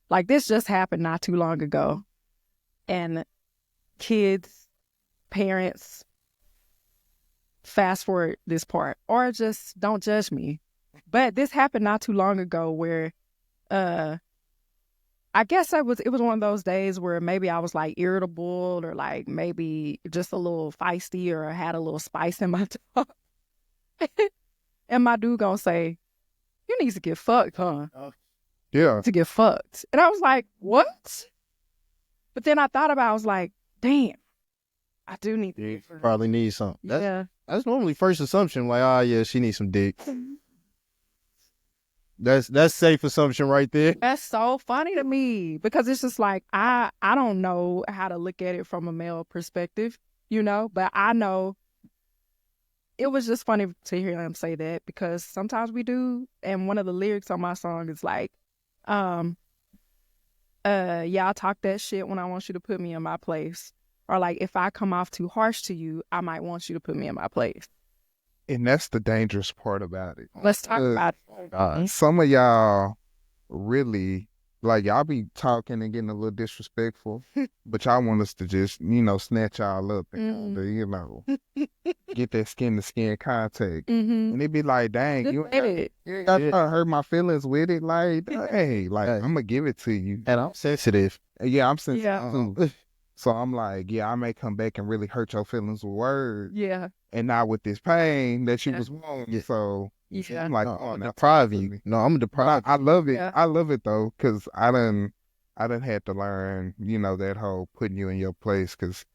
like this. Just happened not too long ago. And kids, parents, fast forward this part, or just don't judge me. But this happened not too long ago where I guess it was one of those days where maybe I was like irritable, or like maybe just a little feisty, or had a little spice in my talk. And my dude gonna say, you need to get fucked, huh? Yeah. To get fucked. And I was like, what? But then I thought about it, I was like, damn, I do need to get fucked. Probably need something. Yeah. That's normally first assumption, like, yeah, she needs some dick. That's safe assumption right there. That's so funny to me, because it's just like, I don't know how to look at it from a male perspective, you know, but I know it was just funny to hear him say that, because sometimes we do. And one of the lyrics on my song is like, yeah, I talk that shit when I want you to put me in my place. Or like, if I come off too harsh to you, I might want you to put me in my place. And that's the dangerous part about it. Let's talk about it. Some of y'all really, like, y'all be talking and getting a little disrespectful, but y'all want us to just, you know, snatch y'all up and, you know, get that skin-to-skin contact. And it be like, dang, you ain't got to hurt my feelings with it. Like, hey, like, I'm going to give it to you. And I'm sensitive. Yeah, I'm sensitive. Yeah. So I'm like, yeah, I may come back and really hurt your feelings with words. Yeah. And not with this pain that you was wanting. So Yeah. I'm like, I'm depriving you. No, I'm deprived. I love it. Yeah. I love it though, because I done had to learn, you know, that whole putting you in your place, because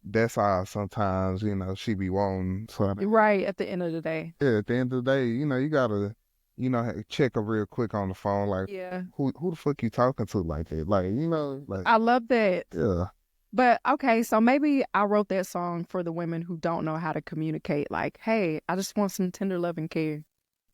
that's how sometimes, you know, she be wanting. So Right, at the end of the day. yeah, at the end of the day, you know, you gotta, you know, check her real quick on the phone, like, Yeah. who the fuck you talking to like that? Like, you know, like, I love that. yeah. But okay, so maybe I wrote that song for the women who don't know how to communicate. Like, hey, I just want some tender love and care.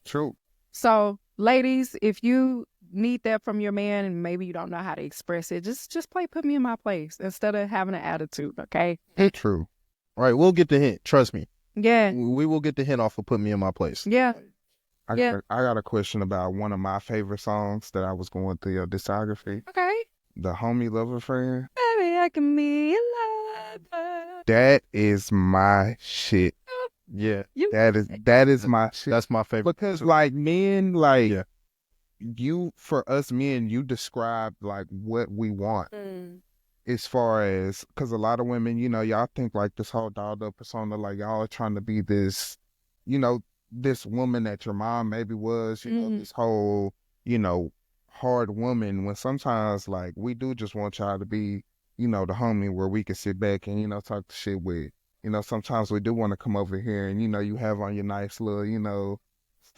True. So, ladies, if you need that from your man and maybe you don't know how to express it, just play Put Me in My Place instead of having an attitude, okay? True. All right, we'll get the hint. Trust me. Yeah. We will get the hint off of Put Me in My Place. Yeah. I Yeah. got a question about one of my favorite songs that I was going through your discography. Okay. The Homie Lover Friend. Baby, I can be a lover. That is my shit. Yeah. That is my shit. That's my favorite. Because like men, like Yeah. for us men, you describe like what we want as far as, because a lot of women, you know, y'all think like this whole dolled up persona, like y'all are trying to be this, you know, this woman that your mom maybe was, you know, this whole, you know, hard woman, when sometimes like we do just want y'all to be, you know, the homie where we can sit back and, you know, talk the shit with. You know, sometimes we do want to come over here and, you know, you have on your nice little, you know,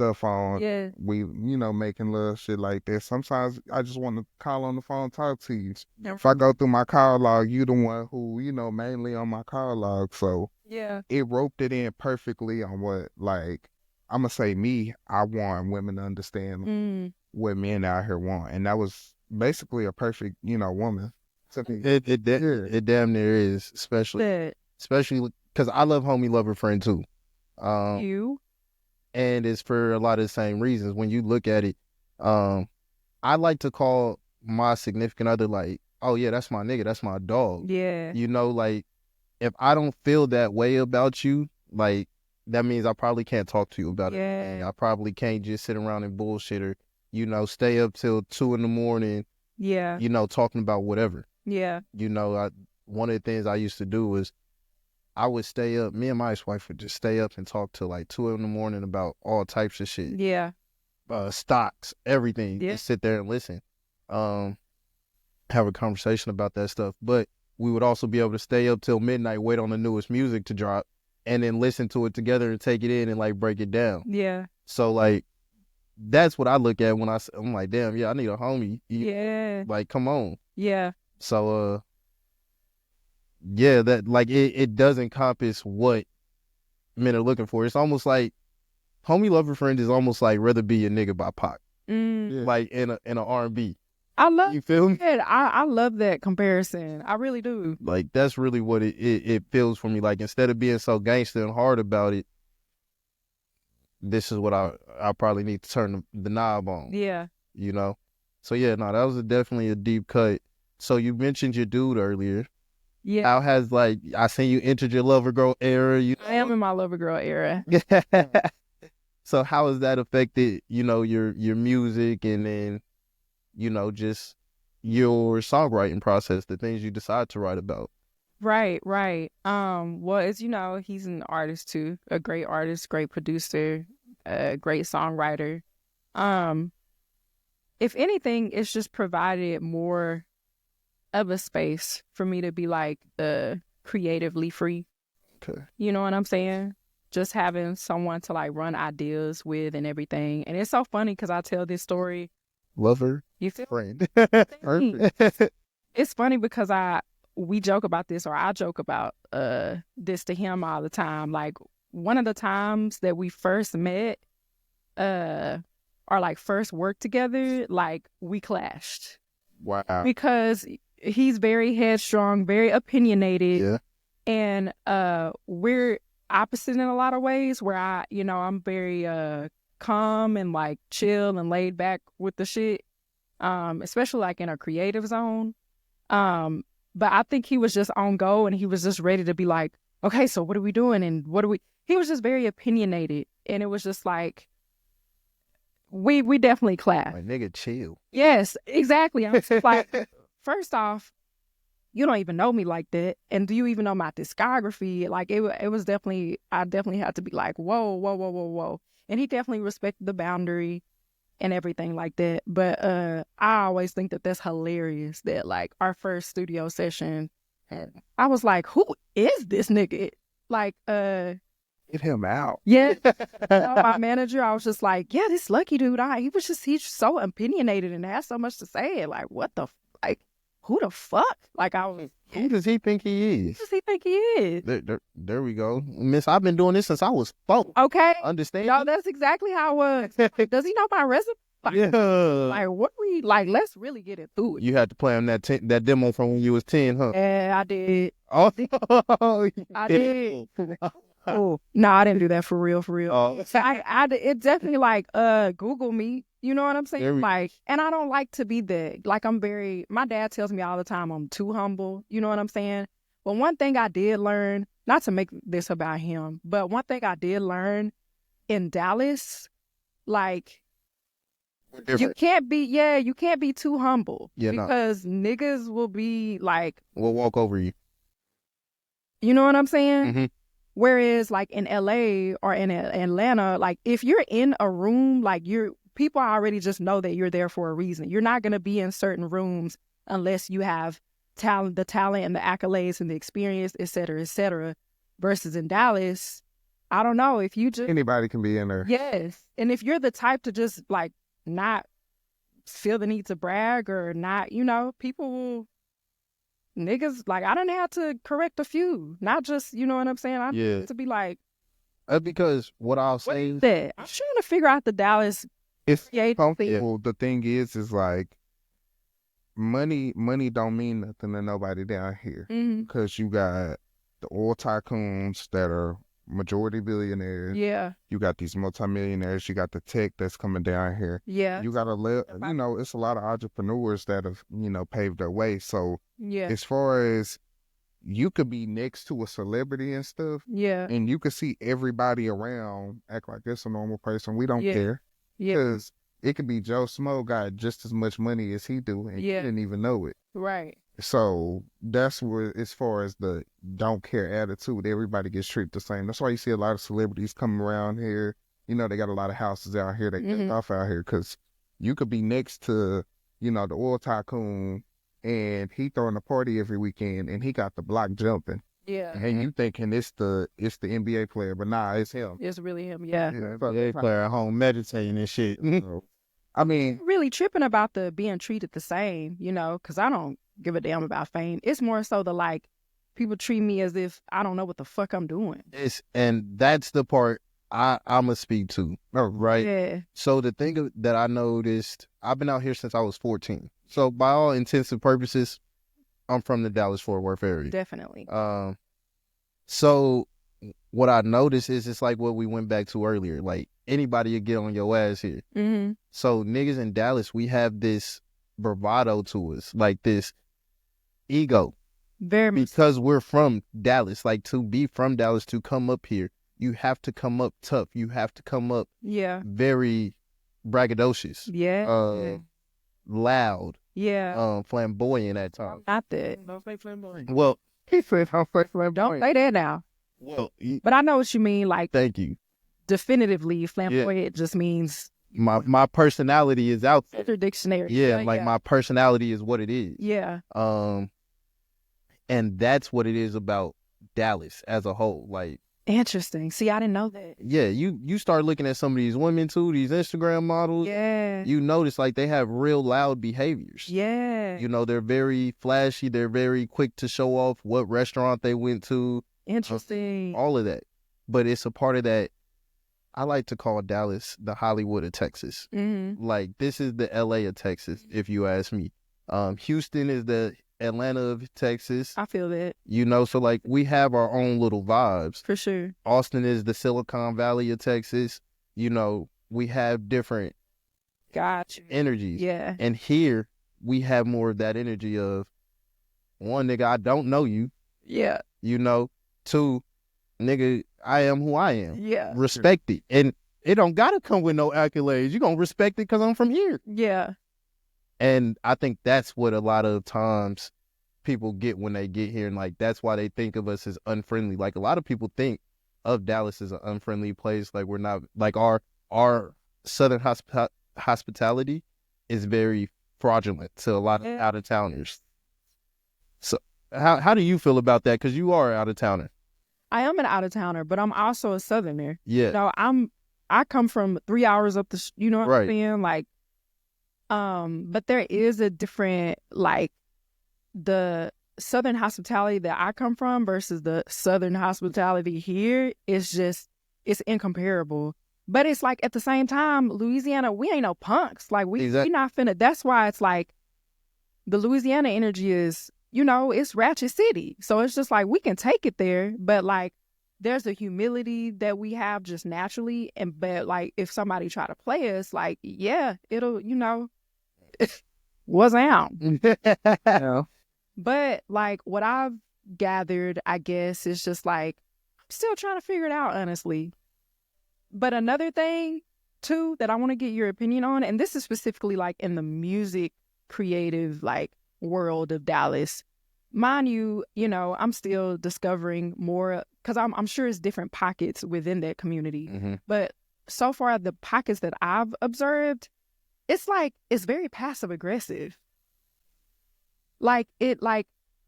stuff on. Yeah. We, making love, shit like that. Sometimes I just want to call on the phone and talk to you. If I go through my call log, you the one who, mainly on my call log. So Yeah. it roped it in perfectly on what, like, I'm going to say me, I want women to understand what men out here want. And that was basically a perfect, woman. To me. It damn near is, especially because I love Homie Lover Friend too. You? And it's for a lot of the same reasons. When you look at it, I like to call my significant other like, oh yeah, that's my nigga, that's my dog. Yeah. Like if I don't feel that way about you, like that means I probably can't talk to you about it. I probably can't just sit around and bullshit or, stay up till 2 a.m. Yeah. Talking about whatever. Yeah. One of the things I used to do was I would stay up, me and my ex-wife would just stay up and talk till like 2 a.m. about all types of shit. Yeah. Stocks, everything. Yeah. Just sit there and listen. Have a conversation about that stuff. But we would also be able to stay up till midnight, wait on the newest music to drop, and then listen to it together and take it in and like break it down. Yeah. So like that's what I look at when I'm like, damn, yeah, I need a homie. Yeah. Like, come on. Yeah. So yeah, that like it does encompass what men are looking for. It's almost like Homie Lover Friend is almost like Rather Be Your Nigga by Pac. Like in a R&B. I love you feel me? I love that comparison. I really do. Like that's really what it feels for me. Like instead of being so gangster and hard about it, this is what I probably need to turn the knob on. Yeah. So yeah, no, that was definitely a deep cut. So you mentioned your dude earlier. Yeah. How has I seen you entered your lover girl era. I am in my lover girl era. So how has that affected, your music and then, just your songwriting process, the things you decide to write about? Right. Well, as he's an artist too, a great artist, great producer, a great songwriter. If anything, it's just provided more of a space for me to be like creatively free. Okay. You know what I'm saying? Just having someone to like run ideas with and everything. And it's so funny because I tell this story. Lover. You feel friend. It's funny because we joke about this, or I joke about this to him all the time. Like one of the times that we first met, or like first worked together, like we clashed. Wow. Because he's very headstrong, very opinionated. Yeah. And we're opposite in a lot of ways, where I'm very calm and like chill and laid back with the shit. Especially like in a creative zone. But I think he was just on go and he was just ready to be like, okay, so what are we doing? And he was just very opinionated. And it was just like, we definitely clashed. Like, nigga, chill. Yes, exactly. I was just like, first off, you don't even know me like that. And do you even know my discography? Like it was definitely, I definitely had to be like, whoa. And he definitely respected the boundary and everything like that. But I always think that that's hilarious that like our first studio session, I was like, who is this nigga? Like, get him out. Yeah. My manager, I was just like, yeah, this lucky dude, he's so opinionated and has so much to say. Like, what the, who the fuck? Like, who does he think he is? Who does he think he is? There we go. Miss, I've been doing this since I was 4. Okay. Understand? No, that's exactly how it was. Does he know my resume? Like, yeah. Like, what we, like, let's really get it through it. You had to play him that demo from when you was 10, huh? Yeah, I did. Oh, I did. Oh, no, I didn't do that for real. Oh. It definitely like, Google me. You know what I'm saying? Like, and I don't like to be like, my dad tells me all the time I'm too humble. You know what I'm saying? But one thing I did learn, not to make this about him, but one thing I did learn in Dallas, like, you can't be too humble. Yeah, because niggas will be like, we'll walk over you. You know what I'm saying? Mm-hmm. Whereas like in LA or in Atlanta, like if you're in a room, like people already just know that you're there for a reason. You're not going to be in certain rooms unless you have the talent and the accolades and the experience, et cetera, versus in Dallas, I don't know if you just Anybody can be in there. yes, and if you're the type to just like not feel the need to brag or not, people will niggas like I done had to correct a few, not just you know what I'm saying. I Yeah. to be like Because what I'll what say is that? I'm trying to figure out the Dallas It's creative some thing. people. The thing is like money don't mean nothing to nobody down here Mhm. because you got the oil tycoons that are majority billionaires. Yeah, You got these multimillionaires. You got the tech that's coming down here. yeah, You got it's a lot of entrepreneurs that have, paved their way. So yeah, as far as you could be next to a celebrity and stuff, yeah, and you could see everybody around act like it's a normal person. We don't Yeah. care yeah, because it could be Joe Smo got just as much money as he do, and you Yeah. didn't even know it. right. So that's where, as far as the don't care attitude, everybody gets treated the same. That's why you see a lot of celebrities coming around here. They got a lot of houses out here. They get off out here because you could be next to, the oil tycoon, and he throwing a party every weekend, and he got the block jumping, Yeah, and you thinking it's the NBA player, but nah, it's him. it's really him. Yeah, Yeah, they player at home meditating and shit. so, I mean, really tripping about the being treated the same, because I don't give a damn about fame. It's more so the like people treat me as if I don't know what the fuck I'm doing. And that's the part I'ma speak to. Right. Yeah, So the thing that I noticed, I've been out here since I was 14. So by all intents and purposes, I'm from the Dallas-Fort Worth area. definitely. So what I noticed is it's like what we went back to earlier. Like anybody will get on your ass here. Mm-hmm. So niggas in Dallas, we have this bravado to us, like this ego, Very much. because we're from Dallas. Like to be from Dallas, to come up here, you have to come up tough. You have to come up Yeah, very braggadocious, yeah, loud, yeah. flamboyant at times. Not that. Don't say flamboyant. Well, he said, "Don't say flamboyant." Don't say that now. well, But I know what you mean. Like thank you. definitively, flamboyant just means My personality is out there. it's your dictionary. Yeah, like my personality is what it is. Yeah, And that's what it is about Dallas as a whole. Like, interesting. See, I didn't know that. yeah, you start looking at some of these women too, these Instagram models. Yeah, You notice like they have real loud behaviors. yeah. They're very flashy. They're very quick to show off what restaurant they went to, Interesting. all of that. But it's a part of that. I like to call Dallas the Hollywood of Texas. Mm-hmm. Like this is the LA of Texas, if you ask me. Houston is the Atlanta of Texas. I feel that So like we have our own little vibes. for sure. Austin is the Silicon Valley of Texas. We have different Got you. energies. Yeah, And here we have more of that energy of, one, nigga, I don't know you. yeah, Two, nigga, I am who I am. yeah, Respect it. And it don't gotta come with no accolades. You gonna respect it because I'm from here. yeah. And I think that's what a lot of times people get when they get here. And like, that's why they think of us as unfriendly. Like a lot of people think of Dallas as an unfriendly place. Like we're not, like our Southern hospitality is very fraudulent to a lot of out of towners. So how do you feel about that? Cause you are out of towner. I am an out of towner, but I'm also a Southerner. Yeah. I come from 3 hours up the, you know what Right. I'm saying? Like, but there is a different, like, the Southern hospitality that I come from versus the Southern hospitality here is just, it's incomparable. But it's like at the same time, Louisiana, we ain't no punks. Like we not finna. That's why it's like the Louisiana energy is, it's ratchet city. So it's just like we can take it there, but like there's a humility that we have just naturally. But like if somebody try to play us, like yeah, it'll was out. But like what I've gathered, I guess, is just like I'm still trying to figure it out, honestly. But another thing, too, that I want to get your opinion on, and this is specifically like in the music creative like world of Dallas. Mind you, I'm still discovering more because I'm sure it's different pockets within that community. Mm-hmm. But so far, the pockets that I've observed, it's like it's very passive aggressive. Like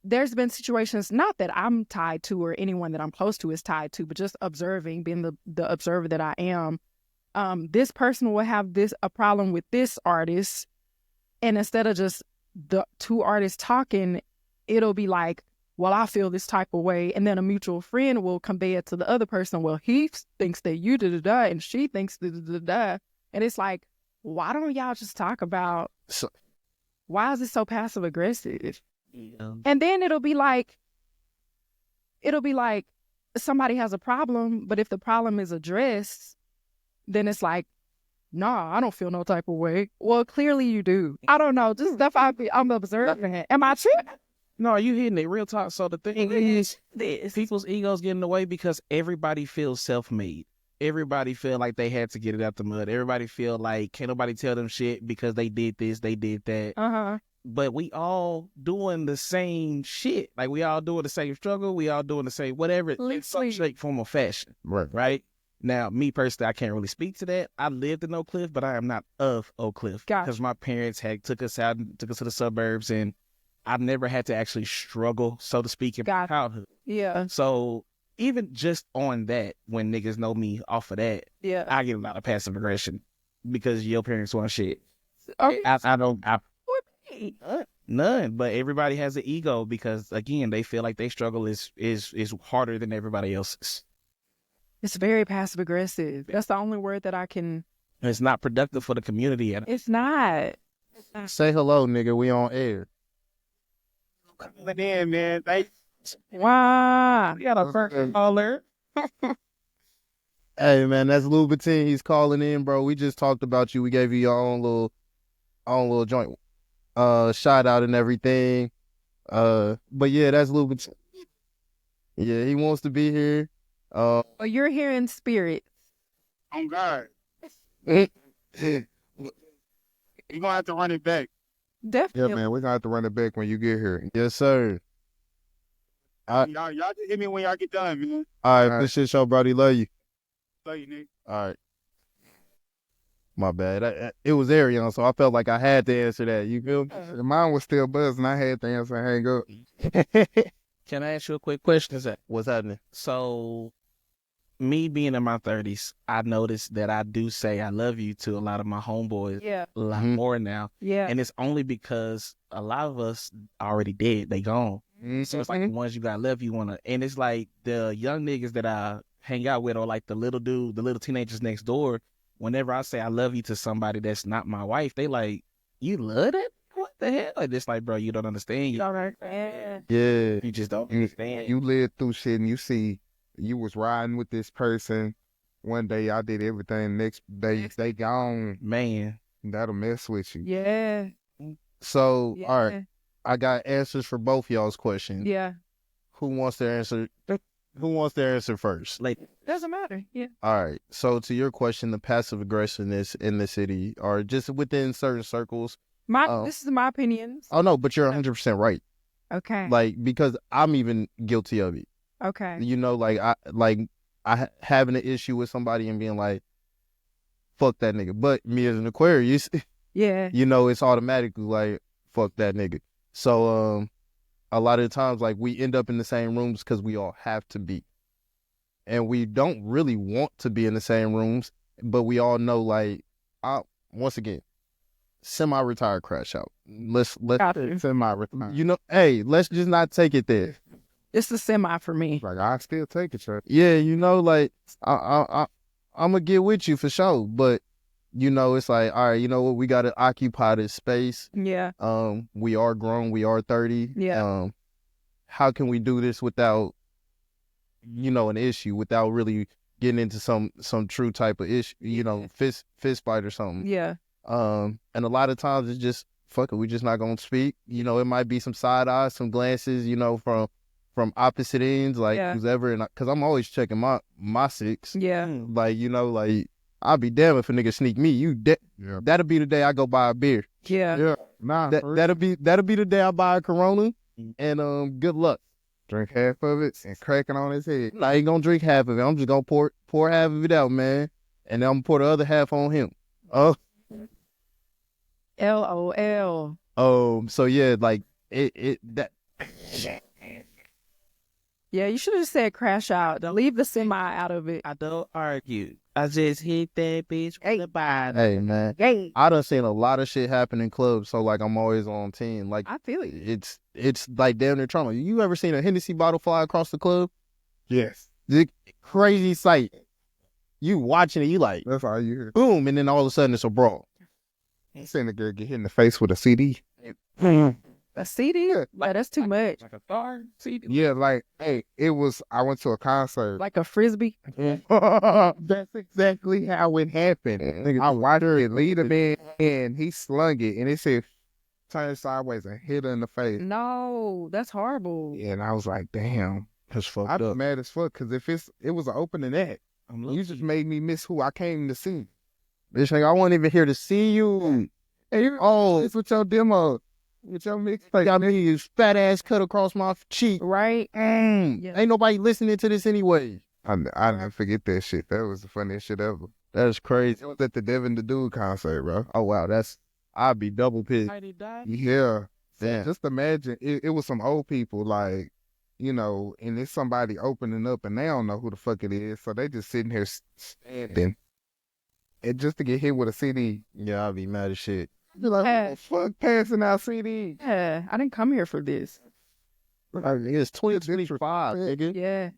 there's been situations, not that I'm tied to or anyone that I'm close to is tied to, but just observing, being the observer that I am. This person will have a problem with this artist, and instead of just the two artists talking, it'll be like, well, I feel this type of way, and then a mutual friend will convey it to the other person. Well, he thinks that you da-da-da, and she thinks da-da-da-da. And it's like, why don't y'all just talk about, why is it so passive aggressive? Yeah. And then it'll be like somebody has a problem, but if the problem is addressed, then it's like, nah, I don't feel no type of way. Well, clearly you do. I don't know. Just stuff I'm observing. Am I tripping? No, you hitting it real talk. So the thing is, people's egos get in the way because everybody feels self-made. Everybody feel like they had to get it out the mud. Everybody feel like can't nobody tell them shit because they did this, they did that. Uh-huh. But we all doing the same shit. Like we all doing the same struggle. We all doing the same whatever in some shape, form, or fashion. Right? Now, me personally, I can't really speak to that. I lived in Oak Cliff, but I am not of Oak Cliff because my parents took us out, took us to the suburbs, and I never had to actually struggle, so to speak, in my childhood. Yeah. So even just on that, when niggas know me off of that, yeah, I get a lot of passive aggression because your parents want shit. Okay. I don't. None, but everybody has an ego because again, they feel like their struggle is harder than everybody else's. It's very passive aggressive. That's the only word that I can. It's not productive for the community. It's not. Say hello, nigga. We on air. Coming in, man. Wow. We got a first caller. Hey, man, that's Louboutin. He's calling in, bro. We just talked about you. We gave you your own little joint, shout out and everything. But yeah, that's Louboutin. Yeah, he wants to be here. Well, you're here in spirit. I'm God. You're gonna have to run it back. Definitely. Yeah, man, we're gonna have to run it back when you get here. Yes, sir. Y'all just hit me when y'all get done, man. All right, this shit show, brody. Love you. Love you, Nick. All right. My bad. It was Arion, so I felt like I had to answer that. You feel me? Mine was still buzzing. I had to answer and hang up. Can I ask you a quick question? What's happening? So, me being in my 30s, I noticed that I do say I love you to a lot of my homeboys. Yeah. A lot more now. Yeah. And it's only because a lot of us already dead. They gone. So it's like the ones you got left, you want to. And it's like the young niggas that I hang out with, or like the little teenagers next door. Whenever I say I love you to somebody that's not my wife, they like, you love it? What the hell? Like, it's like, bro, you don't understand. You don't understand. Yeah. You just don't understand. You lived through shit and you see you was riding with this person. One day I did everything. Next day they gone. Man. That'll mess with you. Yeah. So, all right. I got answers for both y'all's questions. Yeah. Who wants their answer? Who wants their answer first? Doesn't matter. Yeah. All right. So to your question, the passive aggressiveness in the city, or just within certain circles. This is my opinions. Oh no, but you're 100% right. Okay. Like, because I'm even guilty of it. Okay. You know, like I having an issue with somebody and being like, fuck that nigga. But me as an Aquarius, yeah, you know, it's automatically like, fuck that nigga. So a lot of the times, like, we end up in the same rooms because we all have to be. And we don't really want to be in the same rooms, but we all know, like, once again, semi-retired crash out. Let's semi-retired. You know, hey, let's just not take it there. It's a semi for me. Like, I still take it, sir. Yeah, you know, like, I'm gonna get with you for sure, but you know, it's like, all right, you know what, we gotta occupy this space. Yeah. We are grown, we are 30. Yeah. How can we do this without, you know, an issue, without really getting into some true type of issue, you know, fist fight or something. Yeah. And a lot of times it's just, fuck it, we just not gonna speak. You know, it might be some side eyes, some glances, you know, from opposite ends, like who's ever, and because I'm always checking my six. Yeah. Like, you know, like, I'll be damn if a nigga sneak me. That'll be the day I go buy a beer. Yeah. Yeah. Nah. That'll be the day I buy a Corona. And good luck. Drink half of it and crack it on his head. I ain't gonna drink half of it. I'm just gonna pour half of it out, man. And then I'm gonna pour the other half on him. LOL. So yeah, like that Yeah, you should have said crash out. Leave the semi out of it. I don't argue. I just hit that bitch with the body. Hey, man. Hey, I done seen a lot of shit happen in clubs, so like I'm always on team. Like I feel it. it's like damn near trauma. You ever seen a Hennessy bottle fly across the club? Yes. The crazy sight. You watching it, you like That's all you hear. boom, and then all of a sudden it's a brawl. I seen a girl get hit in the face with a CD. A CD? Yeah. Like, that's too much. Like a star? See? Yeah, like, hey, I went to a concert. Like a frisbee. That's exactly how it happened. I watched it lead a man and he slung it and it said turn sideways and hit her in the face. No, that's horrible. Yeah, and I was like, damn. That's fucked I'm up. mad as fuck because if it was an opening act, you just made me miss who I came to see. Bitch, like, I wasn't even here to see you. Hey, it's with your demo. With your mixtape. Got me this fat ass cut across my cheek. Right? Yeah. Ain't nobody listening to this anyway. I never forget that shit. That was the funniest shit ever. That is crazy. It was at the Devin the Dude concert, bro. Oh wow, I'd be double pissed. Yeah. Damn. Just imagine, it was some old people, like, you know, and it's somebody opening up and they don't know who the fuck it is. So they just sitting here standing. And just to get hit with a CD. Yeah, I'd be mad as shit. Be like, oh, fuck passing out CD. Yeah, I didn't come here for this. It's 2025, nigga. Yeah.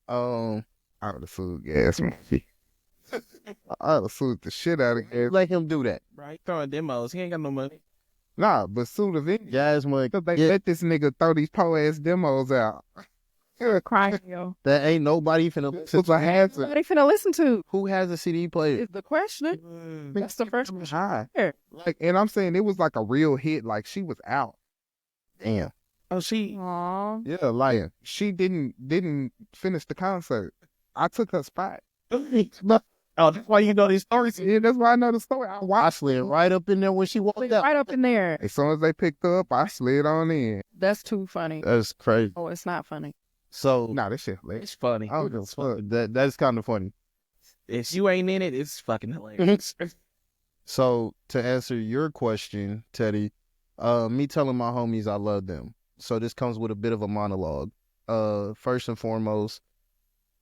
I would have sued Gas Monkey. I would have sued the shit out of Gas. Let him do that. Right? Throwing demos. He ain't got no money. Nah, but sue the venue. Gas money. Because they let this nigga throw these po-ass demos out. Crying, yo. That ain't nobody finna This listen was a hazard. What are they finna listen to? Who has a CD player? Is the question. That's the first question. High. Yeah. Like, and I'm saying it was like a real hit. Like, she was out. Damn. Oh, she. Aw. Yeah, like she didn't finish the concert. I took her spot. Oh, that's why you know these stories. Yeah, that's why I know the story. I I watched. slid right up in there when she walked out. Right up in there. As soon as they picked her up, I slid on in. That's too funny. That's crazy. Oh, it's not funny. So Nah, this shit hilarious. It's funny. I don't give a fuck. that's kind of funny. If you ain't in it, it's fucking hilarious. So to answer your question, Teddy, me telling my homies I love them. So this comes with a bit of a monologue. First and foremost,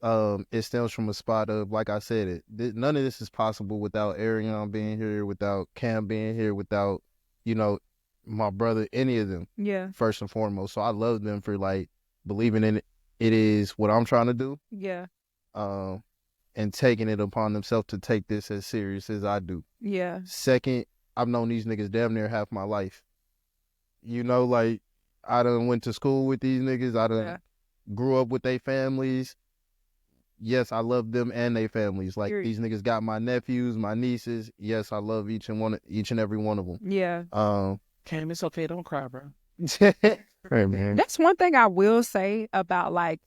it stems from a spot of, like I said, none of this is possible without Arion being here, without Cam being here, without, you know, my brother, any of them. Yeah. First and foremost. So I love them for like believing in it is what I'm trying to do. Yeah. And taking it upon themselves to take this as serious as I do. Yeah. Second, I've known these niggas damn near half my life. You know, like, I done went to school with these niggas. I done grew up with their families. Yes, I love them and their families. Like, these niggas got my nephews, my nieces. Yes, I love each and every one of them. Yeah. Cam, it's okay. Don't cry, bro. Hey, man. That's one thing I will say about like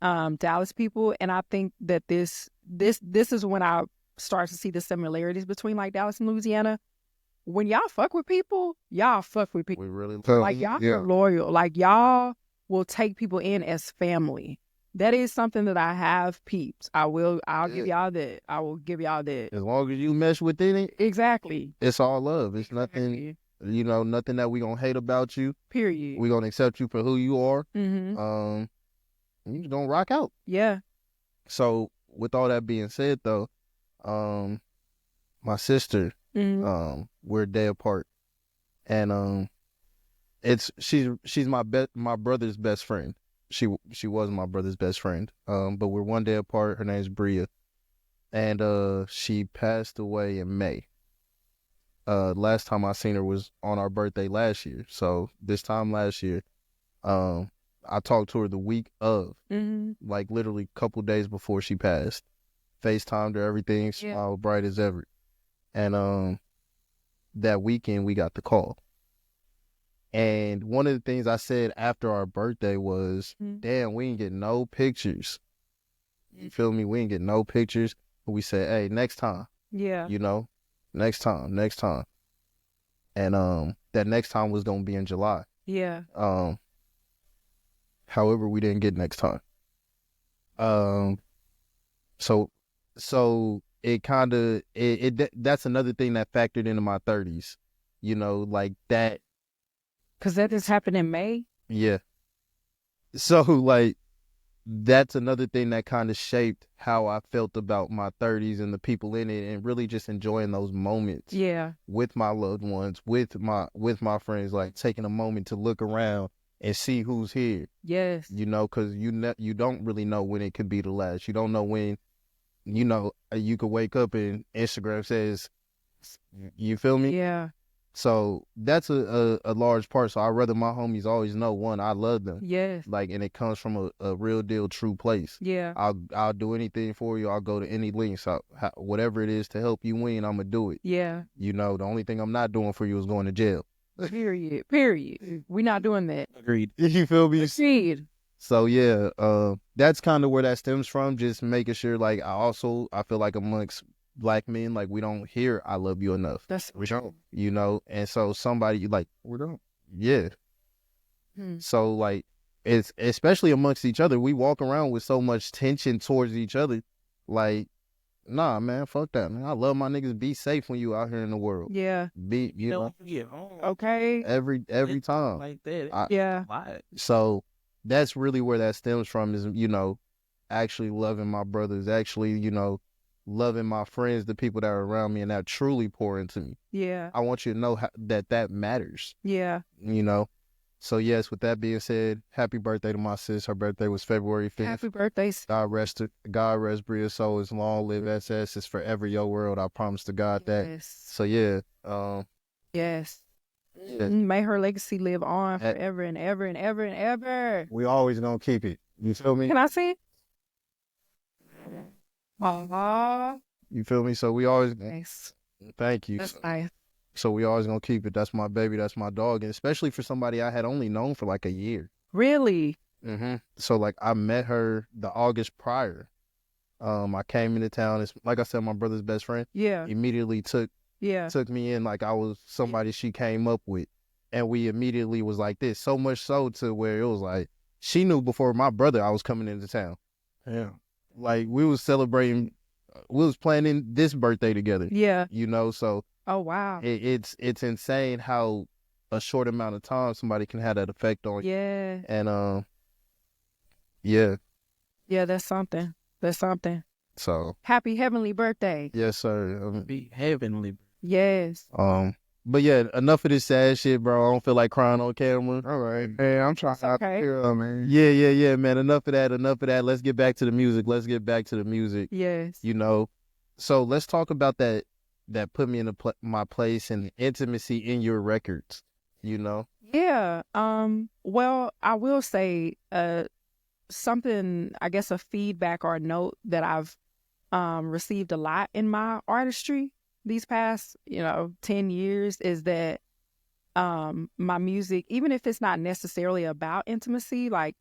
Dallas people, and I think that this is when I start to see the similarities between like Dallas and Louisiana. When y'all fuck with people, y'all fuck with people. We really Like y'all are loyal. Like y'all will take people in as family. That is something that I have peeped. I'll give y'all that. I will give y'all that. As long as you mesh within it, Exactly. it's all love. It's nothing, you know, nothing that we gonna hate about you. Period. We gonna accept you for who you are. Mm-hmm. You just gonna rock out. Yeah. So with all that being said, though, my sister, we're a day apart, and she's my brother's best friend. She was my brother's best friend. But we're 1 day apart. Her name's Bria, and she passed away in May. Last time I seen her was on our birthday last year. So this time last year, I talked to her the week of, like literally a couple days before she passed. FaceTimed her, everything, smiled bright as ever. And that weekend we got the call. And one of the things I said after our birthday was, damn, we ain't getting no pictures. You feel me? We ain't getting no pictures. But we said, hey, next time. Yeah. You know, next time. And that next time was gonna be in July. Yeah. However, we didn't get next time. So it kind of that's another thing that factored into my 30s. You know, like that. Cause that just happened in May. Yeah. So like that's another thing that kind of shaped how I felt about my 30s and the people in it, and really just enjoying those moments Yeah. with my loved ones, with my friends, like taking a moment to look around and see who's here, Yes. you know, because you don't really know when it could be the last. You don't know when, you know, you could wake up and Instagram says, you feel me? Yeah. So that's a large part. So I'd rather my homies always know, one, I love them. Yes. Like, and it comes from a real deal, true place. Yeah. I'll do anything for you. I'll go to any lengths. Whatever it is to help you win, I'm gonna do it. Yeah. You know, the only thing I'm not doing for you is going to jail. Period. We're not doing that. Agreed. You feel me? Agreed. So yeah, that's kind of where that stems from. Just making sure, like, I feel like amongst Black men, like, we don't hear "I love you" enough. That's We don't. You know, and so somebody like, We don't. yeah. Hmm. So like, it's especially amongst each other, we walk around with so much tension towards each other. Like, nah, man, fuck that, man. I love my niggas. Be safe when you out here in the world. Yeah. Be, you know, Okay. every time. Like that. I- Yeah. So that's really where that stems from, is, you know, actually loving my brothers, actually, you know, loving my friends, the people that are around me and that truly pour into me. Yeah. I want you to know that matters, Yeah. you know? So yes, with that being said, happy birthday to my sis. Her birthday was February 5th. Happy birthday. God rest Bria's soul. Is long live SS. Is forever your world. I promise to God that. Yes. So yeah, Yes. yeah. May her legacy live on At- forever and ever and ever and ever. We always gonna keep it. You feel me? Can I see it? Aw. You feel me? So we always, Nice. thank you. That's nice. So we always gonna keep it. That's my baby. That's my dog. And especially for somebody I had only known for like a year. Really? So like, I met her the August prior. I came into town. It's like I said, my brother's best friend. Yeah. Immediately took me in like I was somebody she came up with, and we immediately was like this. So much so to where it was like she knew before my brother I was coming into town. Yeah. Like, we was celebrating, we was planning this birthday together. Yeah. You know, so Oh, wow. it's insane how a short amount of time somebody can have that effect on you. Yeah. And yeah. Yeah, that's something. That's something. So Happy heavenly birthday. yes, sir. Be heavenly. Yes. But yeah, enough of this sad shit, bro. I don't feel like crying on camera. All right. Hey, I'm trying to okay. hear, man. Yeah, man. Enough of that. Let's get back to the music. Yes. You know, so let's talk about that put me in my place and intimacy in your records, you know? Yeah. Well, I will say something, I guess, a feedback or a note that I've received a lot in my artistry these past, 10 years is that my music, even if it's not necessarily about intimacy, like,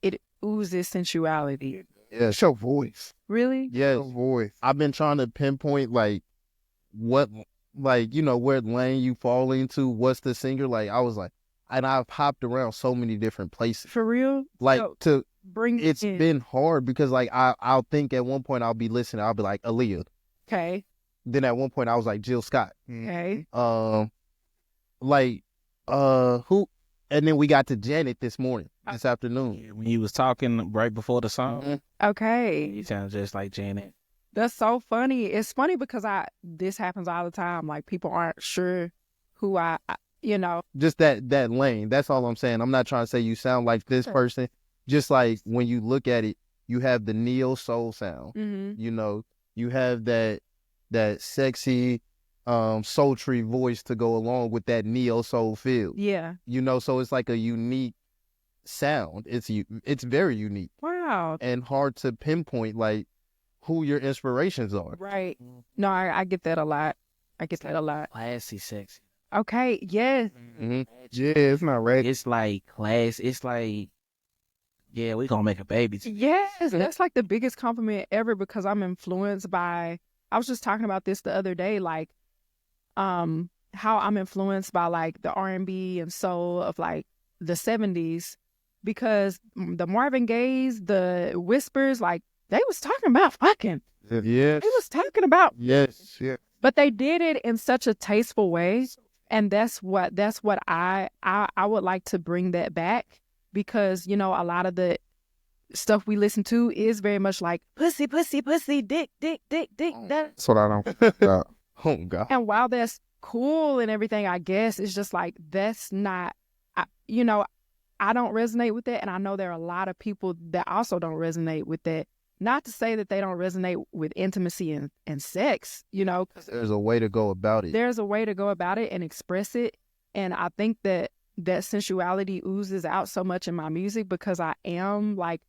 it oozes sensuality. Yes. It's your voice. Really? Yes. Your voice. I've been trying to pinpoint, like, what, like, you know, where lane you fall into, what's the singer, like, I was like, and I've hopped around so many different places. For real? Like, So, bring it's in. been hard because, like, I'll think at one point I'll be listening, I'll be like, Aaliyah. Okay. Then at one point I was like, Jill Scott. Okay. Who, and then we got to Janet this afternoon. Yeah, when you was talking right before the song, Okay. you sound just like Janet. That's so funny. It's funny because this happens all the time. Like, people aren't sure who I Just that lane. That's all I'm saying. I'm not trying to say you sound like this person. Just like when you look at it, you have the neo soul sound. Mm-hmm. You know, you have that sexy, sultry voice to go along with that neo soul feel. Yeah. You know, so it's like a unique sound. It's very unique Wow. and hard to pinpoint, like, who your inspirations are. Right. No, I get that a lot. Classy, sexy. Okay. Yes. Mm-hmm. Yeah, it's not right. It's like class. It's like, yeah, we gonna make a baby. Yes. That's like the biggest compliment ever because I'm influenced by, I was just talking about this the other day, like, how I'm influenced by like the R&B and soul of like the 70s because the Marvin Gaye's, the Whispers, like, they was talking about fucking. Yes. They was talking about, Yes. Yeah. but they did it in such a tasteful way. And that's what I would like to bring that back because, you know, a lot of the stuff we listen to is very much like pussy, pussy, pussy, dick, dick, dick, dick. That's what I don't. Oh God. And while that's cool and everything, I guess it's just like, that's not, you know, I don't resonate with that. And I know there are a lot of people that also don't resonate with that. Not to say that they don't resonate with intimacy and sex, you know. There's a way to go about it. There's a way to go about it and express it. And I think that sensuality oozes out so much in my music because I am like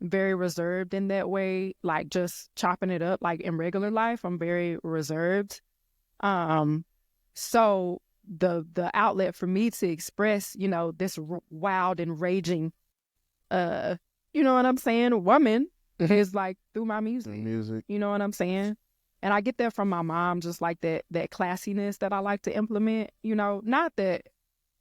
very reserved in that way, like just chopping it up. Like in regular life, I'm very reserved. So the outlet for me to express, you know, this wild and raging, you know what I'm saying, woman is like through my music. You know what I'm saying? And I get that from my mom, just like that classiness that I like to implement, you know, not that,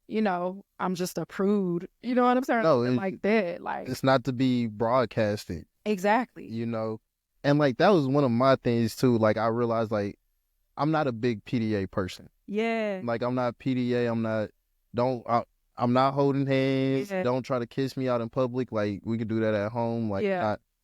you know, I'm just a prude, you know what I'm saying? No, like that. Like, it's not to be broadcasted. Exactly. You know, and like that was one of my things too. Like I realized like I'm not a big PDA person. Yeah. Like I'm not PDA. I'm not holding hands. Yeah. Don't try to kiss me out in public. Like we could do that at home. Like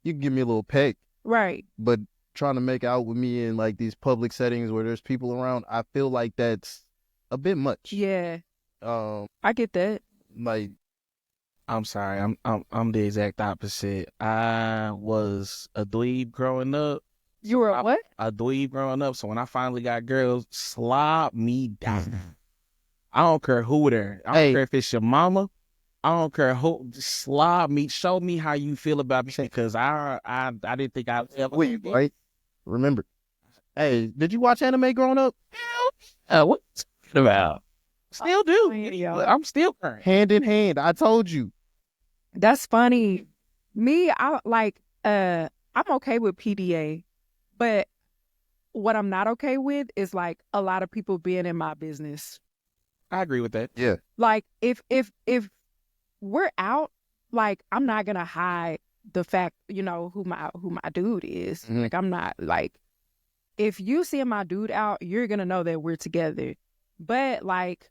you can give me a little peck. Right. But trying to make out with me in like these public settings where there's people around, I feel like that's a bit much. Yeah. I get that. Like, I'm sorry, I'm the exact opposite. I was a dweeb growing up. You were what? A dweeb growing up. So when I finally got girls, slob me down. I don't care who there. I don't care if it's your mama. I don't care who. Slob me. Show me how you feel about me. Because I didn't think I'd ever. Wait, right? Remember. Hey, did you watch anime growing up? What's it about? Still do. I'm still current. Hand in hand. I told you. That's funny. Me, I'm okay with PDA, but what I'm not okay with is like a lot of people being in my business. I agree with that. Yeah. Like if we're out, like I'm not gonna hide the fact, you know, who my dude is. Mm-hmm. Like I'm not like, if you see my dude out, you're gonna know that we're together. But like,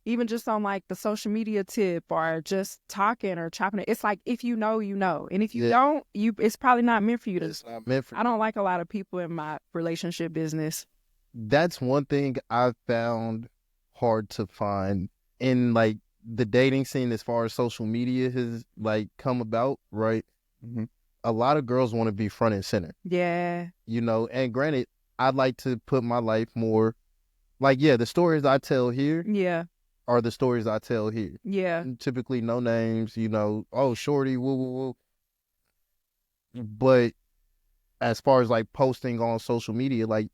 even just on like the social media tip or just talking or chopping it, it's like if you know, you know, and if you don't, it's probably not meant for you to. It's not meant for. I don't like a lot of people in my relationship business. That's one thing I've found hard to find in like the dating scene as far as social media has like come about, right? Mm-hmm. A lot of girls want to be front and center. Yeah. You know, and granted, I'd like to put my life more like, the stories I tell here. Yeah. Are the stories I tell here. Yeah. And typically no names, you know, oh, shorty, woo, woo, woo. But as far as like posting on social media, like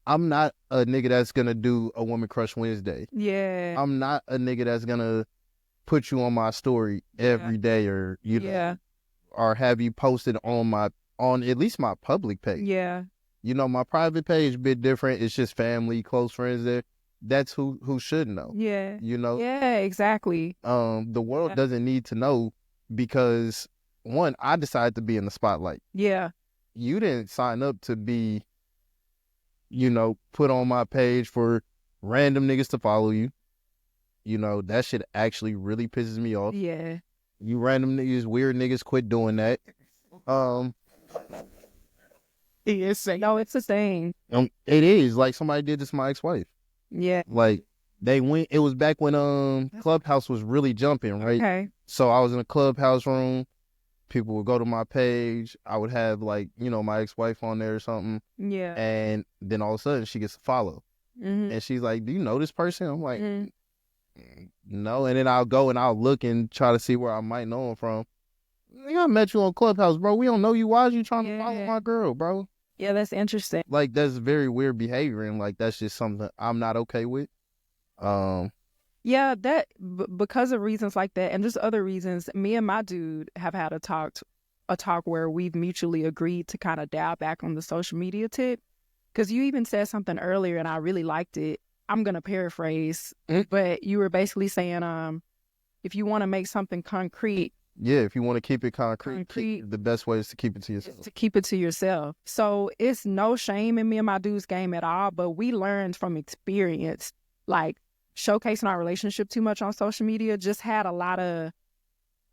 I'm not a nigga that's going to do a Woman Crush Wednesday. Yeah. I'm not a nigga that's going to put you on my story every day or, you know, or have you posted on at least my public page. Yeah. You know, my private page a bit different. It's just family, close friends there. That's who should know. Yeah. You know? Yeah, exactly. The world doesn't need to know because, one, I decided to be in the spotlight. Yeah. You didn't sign up to be, you know, put on my page for random niggas to follow you. You know, that shit actually really pisses me off. Yeah. You random niggas, weird niggas, quit doing that. No, it's a thing. It is. Like, somebody did this to my ex-wife. Yeah. Like, it was back when Clubhouse was really jumping, right? Okay. So I was in a Clubhouse room. People would go to my page. I would have, like, you know, my ex-wife on there or something. Yeah. And then all of a sudden she gets a follow. Mm-hmm. And she's like, do you know this person? I'm like, no. And then I'll go and I'll look and try to see where I might know him from. I met you on Clubhouse, bro. We don't know you. Why is you trying to follow my girl, bro? Yeah, that's interesting. Like, that's very weird behavior, and like that's just something I'm not okay with. Yeah, that because of reasons like that, and just other reasons, me and my dude have had a talk where we've mutually agreed to kind of dial back on the social media tip. Because you even said something earlier, and I really liked it. I'm gonna paraphrase, but you were basically saying, if you want to make something concrete. Yeah, if you want to keep it concrete, the best way is to keep it to yourself. To keep it to yourself. So it's no shame in me and my dude's game at all, but we learned from experience, like showcasing our relationship too much on social media just had a lot of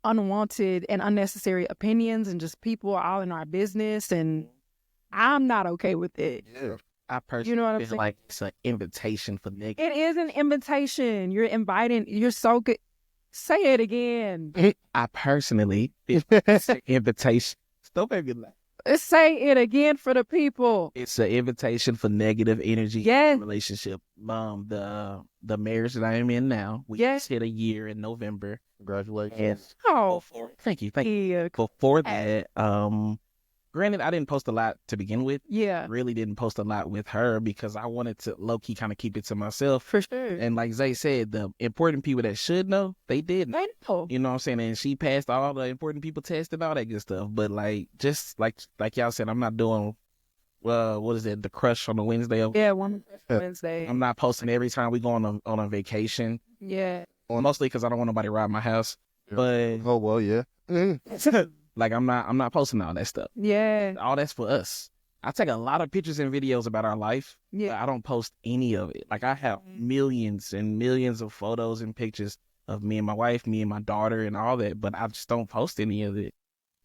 unwanted and unnecessary opinions and just people all in our business, and I'm not okay with it. Yeah. I personally You know what I'm feel saying? like it's an invitation for niggas. It is an invitation. You're inviting. You're so good. Say it again. I personally feel like it's an invitation. Don't make me laugh. Say it again for the people. It's an invitation for negative energy Yes. in a relationship. The marriage that I am in now, we Yes. just hit a year in November. Congratulations. And Oh, thank you. yeah. Before that, granted, I didn't post a lot to begin with. Yeah, Really didn't post a lot with her because I wanted to low-key kind of keep it to myself. for sure. And like Zay said, the important people that should know, they did know. I know. You know what I'm saying? And she passed all the important people test and all that good stuff. But like, just like y'all said, I'm not doing, what is it? The crush on a Wednesday. Yeah, Wednesday. I'm not posting every time we go on a vacation. Yeah. Mostly because I don't want nobody to rob my house. But Oh, well, yeah. like, I'm not posting all that stuff. Yeah. All that's for us. I take a lot of pictures and videos about our life. But Yeah. I don't post any of it. Like, I have millions and millions of photos and pictures of me and my wife, me and my daughter and all that, but I just don't post any of it.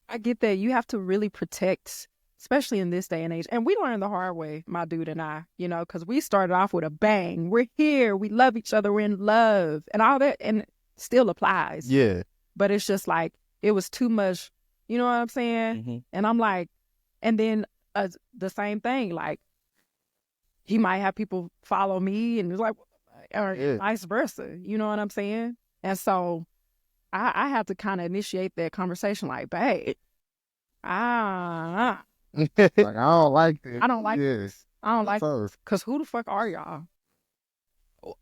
I get that. You have to really protect, especially in this day and age. And we learned the hard way, my dude and I, because we started off with a bang. We're here. We love each other. We're in love and all that. And it still applies. Yeah. But it's just like, it was too much. You know what I'm saying? Mm-hmm. And I'm like, and then the same thing, like, he might have people follow me and it's like, or Yeah. vice versa. You know what I'm saying? And so I had to kind of initiate that conversation, like, babe, Like, I don't like this. I don't like this. I don't like, First. because who the fuck are y'all?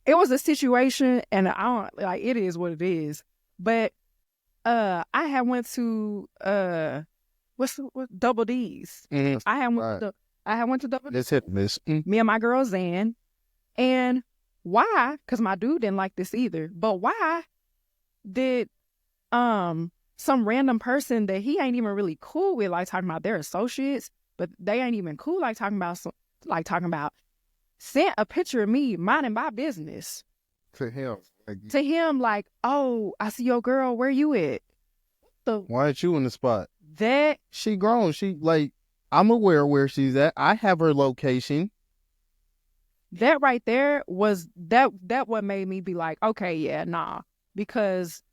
It was a situation, and I don't, like, it is what it is. But I had went to what Double D's. Mhm. I had went Right. to Double D's. Let's hit this. Me and my girl Zan. And why? Because my dude didn't like this either. But why did some random person that he ain't even really cool with, like, talking about their associates, but they ain't even cool, like talking about sent a picture of me minding my business To him. Like, to him, like, oh, I see your girl, where you at? Why aren't you in the spot? That She grown. She, like, I'm aware where she's at. I have her location. that right there was that what made me be like, okay, yeah, nah. Because,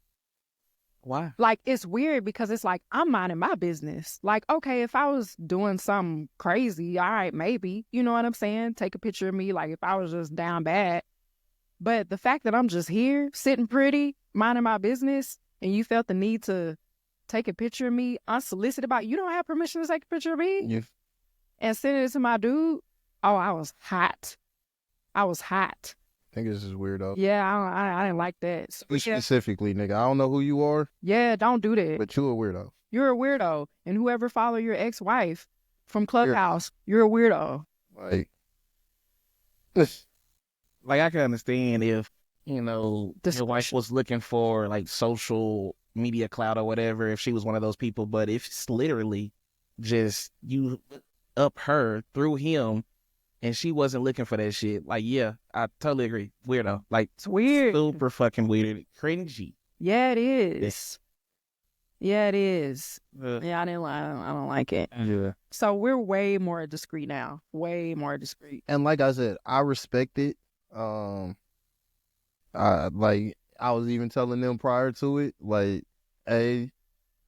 Why? like, it's weird because it's like, I'm minding my business. Like, okay, if I was doing something crazy, all right, maybe, you know what I'm saying? Take a picture of me, like, if I was just down bad. But the fact that I'm just here, sitting pretty, minding my business, and you felt the need to take a picture of me unsolicited you don't have permission to take a picture of me? Yeah. And send it to my dude? Oh, I was hot. I think this is weirdo. Yeah, I didn't like that. So, yeah, Specifically, nigga. I don't know who you are, yeah, don't do that. but you a weirdo. You're a weirdo. And whoever follow your ex-wife from Clubhouse, you're a weirdo. Like, Like, I can understand if, your Discretion. wife was looking for, like, social media clout or whatever, if she was one of those people. But if it's literally just you up her through him and she wasn't looking for that shit, like, yeah, I totally agree. Weirdo. Like, It's weird. super fucking weird. Cringy. Yeah, it is. Yeah, it is. Uh, Yeah, I don't like it. yeah. So we're way more discreet now. Way more discreet. And like I said, I respect it. I was even telling them prior to it, like, hey,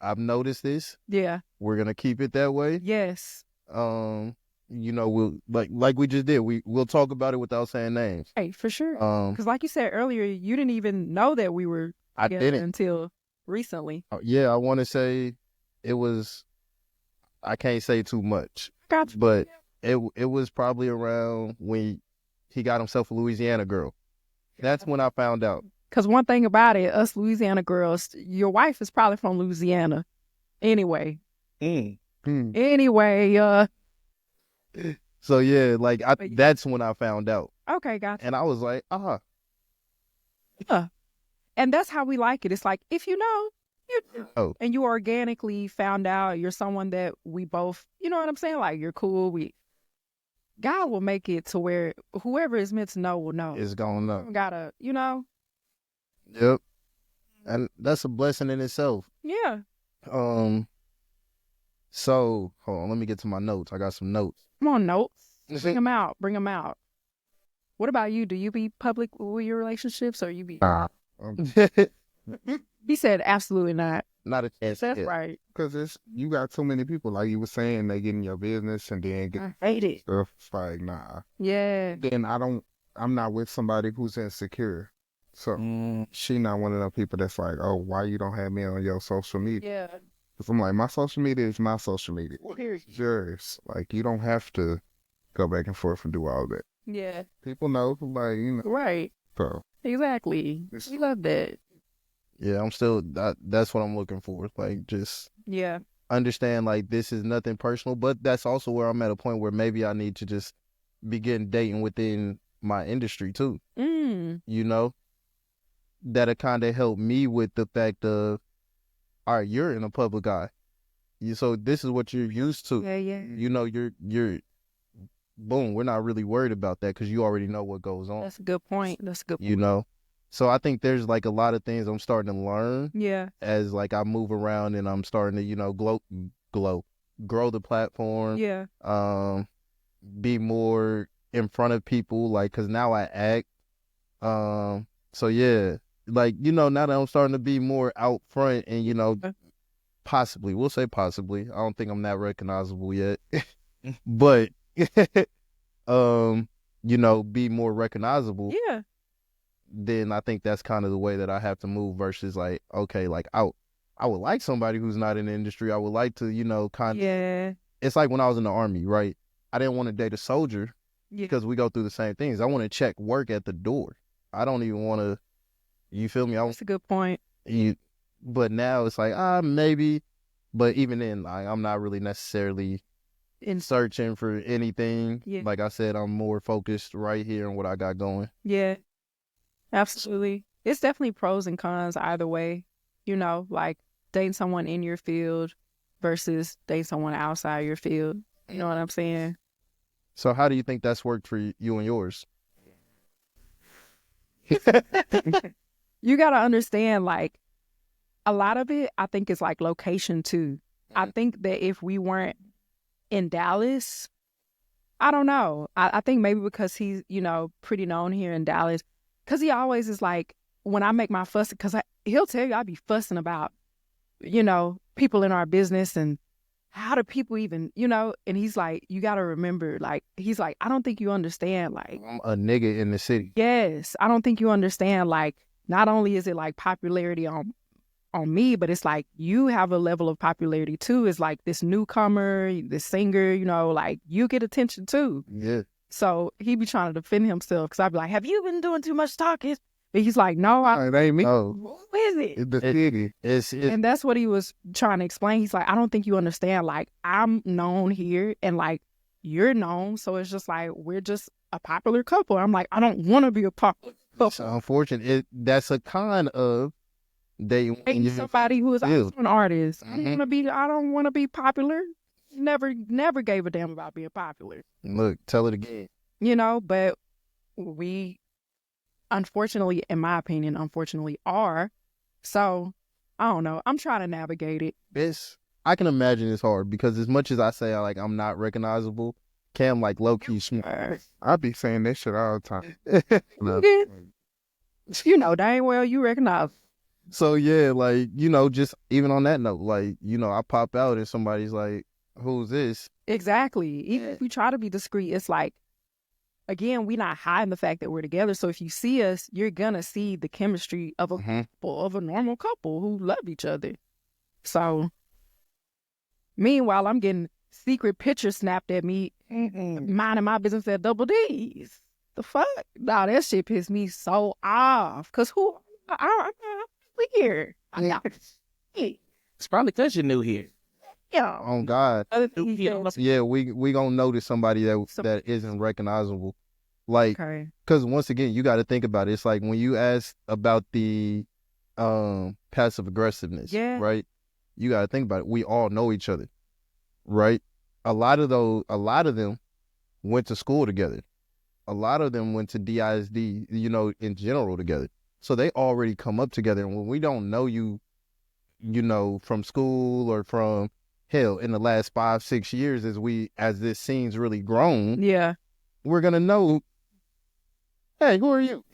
I've noticed this. Yeah. We're gonna keep it that way. Yes. We'll like we just did. We'll talk about it without saying names. Hey, for sure. Um, Because like you said earlier, you didn't even know that we were I together didn't. until recently. Yeah, I want to say it was. I can't say too much, Got you. but it was probably around when he got himself a Louisiana girl. That's when I found out. Because one thing about it, us Louisiana girls, your wife is probably from Louisiana. Anyway. Anyway, So yeah, like But- that's when I found out, okay, gotcha. and I was like, And that's how we like it. It's like, if you know, you know. Oh. And you organically found out you're someone that we both, you know what I'm saying? Like, you're cool. God will make it to where whoever is meant to know will know. it's going up. Gotta, Yep. And that's a blessing in itself. Yeah. So hold on, let me get to my notes. I got some notes. Come on, notes. Bring them out. Bring them out. What about you? Do you be public with your relationships, or you be? Nah. He said absolutely not. Not a chance. That's right. Because you got too many people, like you were saying, they get in your business and then get I hate it. stuff. It's like, nah. Yeah. Then I'm not with somebody who's insecure. So she not one of those people that's like, oh, why you don't have me on your social media? Yeah. Because I'm like, my social media is my social media. Period. It's yours. Like, you don't have to go back and forth and do all that. Yeah. People know, like, you know. Right. So. Exactly. We love that. Yeah, I'm still, that's what I'm looking for. Like, just understand, like, this is nothing personal, but that's also where I'm at a point where maybe I need to just begin dating within my industry, too. You know? That'll kind of help me with the fact of, all right, you're in a public eye. So this is what you're used to. Yeah. You know, you're boom, we're not really worried about that because you already know what goes on. That's a good point. You know? So I think there's like a lot of things I'm starting to learn. Yeah. As like I move around and I'm starting to, you know, grow the platform. Yeah. Be more in front of people, like, cause now I act. So yeah, like, you know, now that I'm starting to be more out front and, you know, we'll say possibly. I don't think I'm that recognizable yet, but, you know, be more recognizable. Yeah. Then I think that's kind of the way that I have to move versus like, okay, like I would like somebody who's not in the industry. I would like to, you know, it's like when I was in the Army, right? I didn't want to date a soldier because we go through the same things. I want to check work at the door. I don't even want to, you feel me? That's a good point. But now it's like, maybe, but even then, I'm not really necessarily searching for anything. Yeah. Like I said, I'm more focused right here on what I got going. Yeah. Absolutely. It's definitely pros and cons either way, you know, like dating someone in your field versus dating someone outside your field. You know what I'm saying? So how do you think that's worked for you and yours? You got to understand, like, a lot of it, I think, is like location too. I think that if we weren't in Dallas, I don't know. I think maybe because he's, you know, pretty known here in Dallas. Because he always is like, when I make my fuss, because he'll tell you I be fussing about, you know, people in our business and how do people even, you know, and he's like, you got to remember, like, he's like, I don't think you understand, like. I'm a nigga in the city. Yes. I don't think you understand, like, not only is it like popularity on me, but it's like you have a level of popularity too. It's like this newcomer, this singer, you know, like you get attention too. Yeah. So he be trying to defend himself because I'd be like, have you been doing too much talking? But he's like, no, it ain't me. Oh. Who is it? It's the city. It's and that's what he was trying to explain. He's like, I don't think you understand. Like, I'm known here and like you're known. So it's just like, we're just a popular couple. I'm like, I don't want to be a popular couple. It's unfortunate. That's a con of dating somebody who is also an artist. I don't want to be popular. Never gave a damn about being popular. Look, tell it again. You know, but we, unfortunately, in my opinion, are. So, I don't know. I'm trying to navigate it. I can imagine it's hard because as much as I say I'm not recognizable, Cam like low-key smart. I be saying that shit all the time. You know dang well you recognize. So, yeah, like, you know, just even on that note, like, you know, I pop out and somebody's like, who's this? Exactly. Even if we try to be discreet, it's like, again, we're not hiding the fact that we're together. So if you see us, you're going to see the chemistry of a couple, of a normal couple who love each other. So, meanwhile, I'm getting secret pictures snapped at me, minding my business at Double D's. The fuck? Nah, that shit pissed me so off. Because I'm here. It's probably because you're new here. Yeah. Oh, God. Yeah, we gonna notice somebody that isn't recognizable. Like, because once again, you got to think about it. It's like when you ask about the passive aggressiveness, right? You got to think about it. We all know each other, right? A lot of them went to school together. A lot of them went to DISD, you know, in general together. So they already come up together. And when we don't know you, you know, from school or from hell in the last 5-6 years, as this scene's really grown, Yeah. we're gonna know, hey, who are you?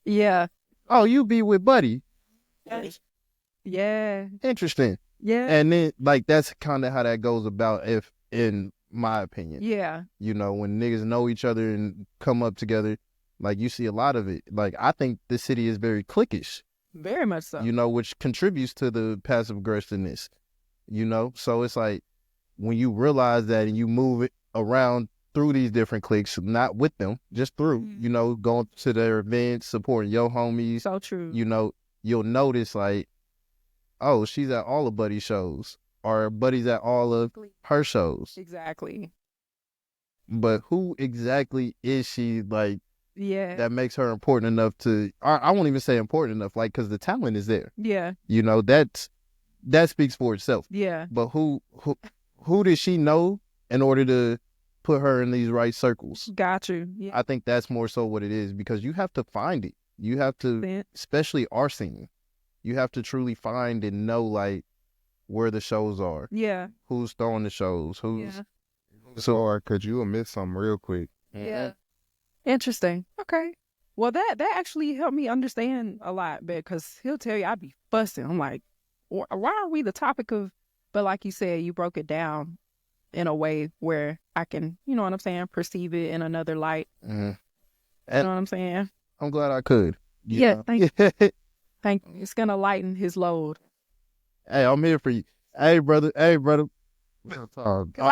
Yeah. Oh, you be with Buddy. Yeah. Interesting. Yeah. And then like that's kind of how that goes about, if in my opinion. Yeah. You know, when niggas know each other and come up together, like you see a lot of it. Like I think this city is very cliquish. Very much so. You know, which contributes to the passive aggressiveness. You know, so it's like when you realize that and you move it around through these different cliques, not with them, just through, you know, going to their events, supporting your homies. So true. You know, you'll notice like, oh, she's at all of Buddy's shows, or Buddy's at all of her shows. Exactly. But who exactly is she, like, Yeah. that makes her important enough to, I won't even say important enough, like, because the talent is there. Yeah. You know, that speaks for itself. Yeah. But who did she know in order to put her in these right circles? Got you. Yeah. I think that's more so what it is, because you have to find it. You have to, especially our scene, you have to truly find and know, like, where the shows are. Yeah. Who's throwing the shows. Who's... Yeah. So, could you omit something real quick? Yeah. Interesting. Okay. Well, that actually helped me understand a lot, because he'll tell you I'd be fussing. I'm like, why are we the topic of? But like you said, you broke it down in a way where I can, you know what I'm saying, perceive it in another light. Mm-hmm. You know what I'm saying? I'm glad I could. Yeah. Thank you. Thank you. It's gonna lighten his load. Hey, I'm here for you. Hey, brother. I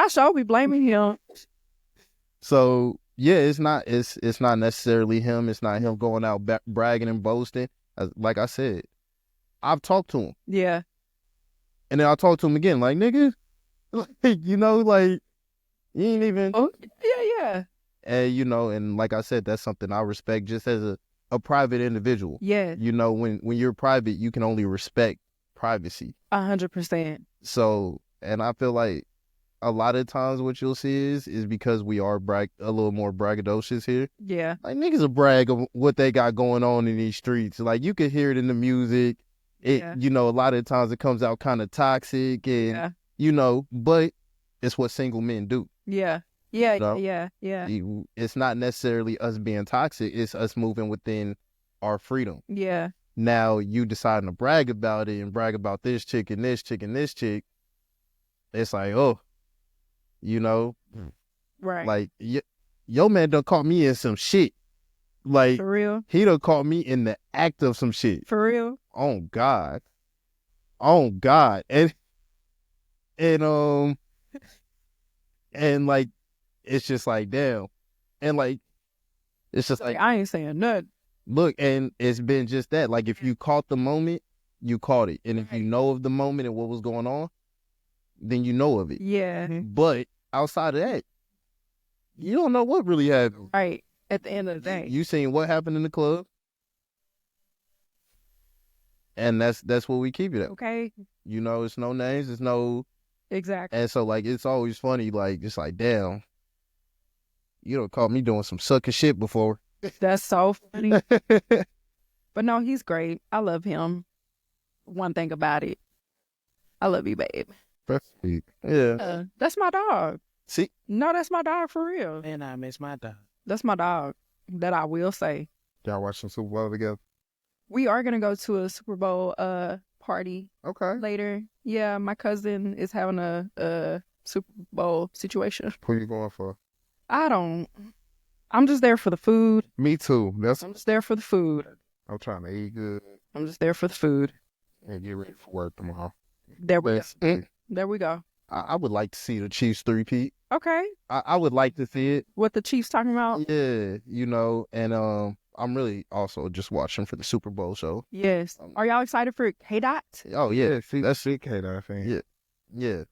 sure be blaming him. So yeah, it's not necessarily him. It's not him going out bragging and boasting. Like I said, I've talked to him. Yeah. And then I'll talk to him again, like, nigga, like, you know, like, you ain't even. Oh, yeah. And, you know, and like I said, that's something I respect just as a private individual. Yeah. You know, when you're private, you can only respect privacy. 100%. So, and I feel like a lot of times what you'll see is because we are a little more braggadocious here. Yeah. Like, niggas will brag of what they got going on in these streets. Like, you can hear it in the music. You know, a lot of times it comes out kind of toxic and, you know, but it's what single men do. Yeah. Yeah. You know? Yeah. It's not necessarily us being toxic. It's us moving within our freedom. Yeah. Now, you deciding to brag about it and brag about this chick and this chick and this chick. It's like, oh, you know, right. Like, your man done caught me in some shit. Like, for real? He done caught me in the act of some shit. For real? Oh, God. And like, it's just like, damn. And like, it's just like, I ain't saying nothing. Look, and it's been just that. Like, if you caught the moment, you caught it. And if you know of the moment and what was going on, then you know of it. Yeah. But outside of that, you don't know what really happened. Right. At the end of the day. You seen what happened in the club. And that's what we keep it at. Okay. You know, it's no names, it's no... Exactly. And so, like, it's always funny, like, just like, damn, you done caught me doing some sucker shit before. That's so funny. But no, he's great. I love him. One thing about it, I love you, babe. That's sweet. Yeah. That's my dog. See? No, that's my dog for real. And I miss my dog. That's my dog. That I will say. Y'all watching Super Bowl together? We are gonna go to a Super Bowl party. Okay. Later. Yeah, my cousin is having a Super Bowl situation. Who you going for? I'm just there for the food. Me too. I'm just there for the food. I'm trying to eat good I'm just there for the food. and get ready for work tomorrow. There we go. Mm. There we go. I would like to see the Chiefs three-peat. Okay. I would like to see it. What the Chiefs talking about? Yeah, you know, and I'm really also just watching for the Super Bowl show. Yes. Are y'all excited for K-Dot? Oh, yeah. That's CK, I think. Yeah.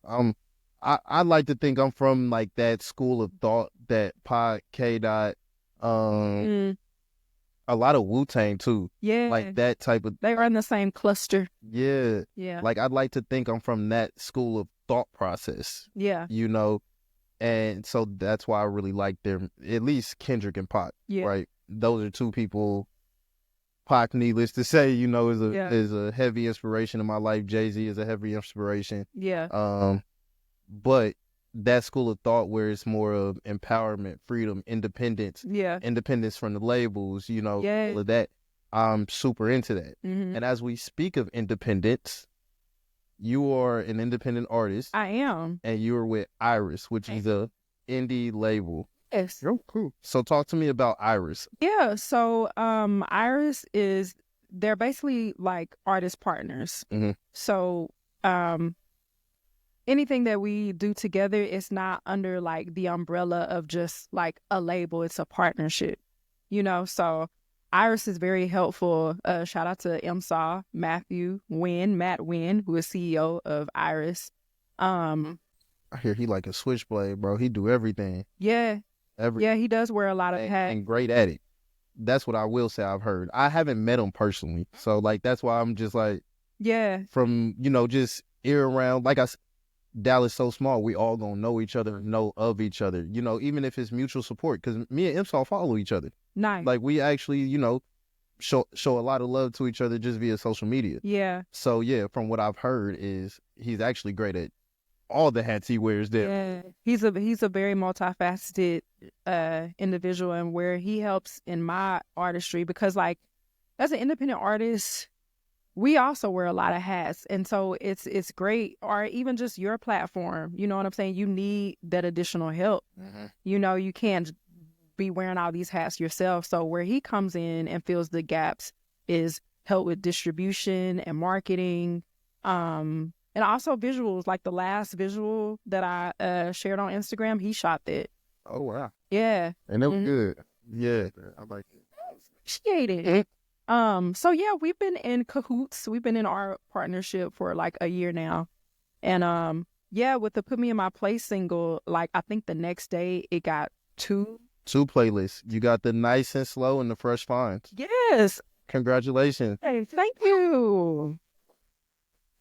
I like to think I'm from, like, that school of thought that Pod, K-Dot, a lot of Wu-Tang, too. Yeah. Like, that type of... They are in the same cluster. Yeah. Yeah. Like, I'd like to think I'm from that school of thought process. Yeah. You know? And so that's why I really like them, at least Kendrick and Pot. Yeah. Right? Those are two people Pac, needless to say, you know, is Yeah. a heavy inspiration in my life. Jay-Z is a heavy inspiration. Yeah. But that school of thought where it's more of empowerment, freedom, independence, Yeah. independence from the labels, you know, Yeah. all of that. I'm super into that. Mm-hmm. And as we speak of independence, you are an independent artist. I am. And you're with Iris, which is a indie label. Yes. Oh, cool. So talk to me about Iris. Yeah. So Iris they're basically like artist partners. Mm-hmm. So anything that we do together is not under like the umbrella of just like a label. It's a partnership, you know. So Iris is very helpful. Shout out to Matt Wynn, who is CEO of Iris. I hear he like a switchblade, bro. He do everything. Yeah. Yeah, he does wear a lot of hats. And great at it. That's what I will say I've heard. I haven't met him personally. So, like, that's why I'm just like, yeah. From, you know, just ear around. Like I said, Dallas so small. We all gonna know each other, know of each other. You know, even if it's mutual support. Because me and Imsal follow each other. Nice. Like, we actually, you know, show a lot of love to each other just via social media. Yeah. So, yeah, from what I've heard is he's actually great at all the hats he wears there. Yeah, he's a very multifaceted individual, and where he helps in my artistry, because like as an independent artist, we also wear a lot of hats, and so it's great. Or even just your platform, you know what I'm saying? You need that additional help. Mm-hmm. You know, you can't be wearing all these hats yourself. So where he comes in and fills the gaps is help with distribution and marketing. And also visuals, like the last visual that I shared on Instagram, he shot that. Oh, wow. Yeah. And it was good. Yeah. I like it. Appreciate it. So yeah, we've been in cahoots. We've been in our partnership for like a year now. And yeah, with the Put Me in My Place single, like I think the next day it got two playlists. You got the Nice and Slow and the Fresh Finds. Yes. Congratulations. Hey, thank you.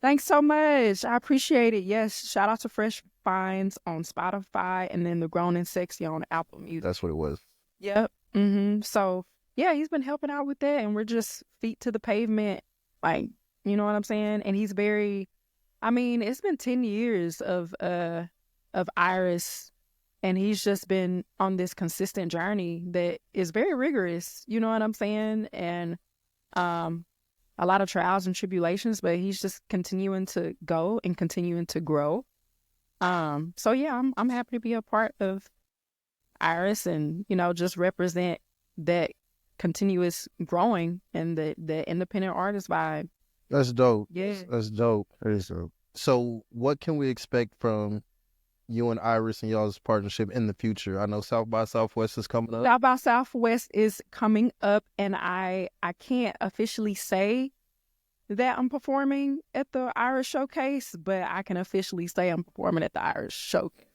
Thanks so much. I appreciate it. Yes. Shout out to Fresh Finds on Spotify, and then the Grown and Sexy on Apple Music. That's what it was. Yep. Mm-hmm. So yeah, he's been helping out with that, and we're just feet to the pavement. Like, you know what I'm saying? And he's very, I mean, it's been 10 years of Iris, and he's just been on this consistent journey that is very rigorous. You know what I'm saying? And a lot of trials and tribulations, but he's just continuing to go and continuing to grow. So yeah, I'm happy to be a part of Iris, and you know, just represent that continuous growing and the independent artist vibe. That's dope. Yeah, That's dope. That is dope. So what can we expect from you and Iris and y'all's partnership in the future? I know South by Southwest is coming up. South by Southwest is coming up, and I can't officially say that I'm performing at the Irish Showcase, but I can officially say I'm performing at the Irish Showcase.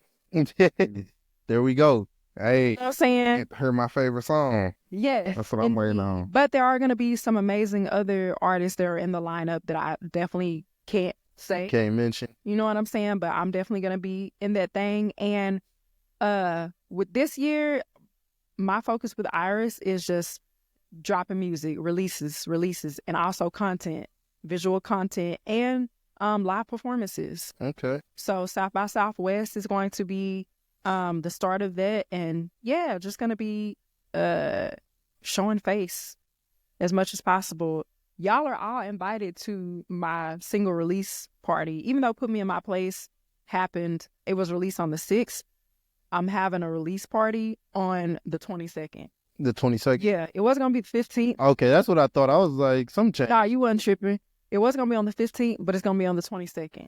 There we go. Hey, You know what I'm saying? heard my favorite song. Yeah. That's what I'm waiting on. But there are going to be some amazing other artists that are in the lineup that I definitely can't say. Can't mention. You know what I'm saying? But I'm definitely going to be in that thing. And with this year, my focus with Iris is just dropping music, releases, and also content, visual content, and live performances. Okay. So South by Southwest is going to be the start of that. And yeah, just going to be showing face as much as possible. Y'all are all invited to my single release party. Even though Put Me in My Place happened, it was released on the 6th. I'm having a release party on the 22nd. The 22nd? Yeah, it wasn't going to be the 15th. Okay, that's what I thought. I was like, some change. Nah, you wasn't tripping. It was going to be on the 15th, but it's going to be on the 22nd.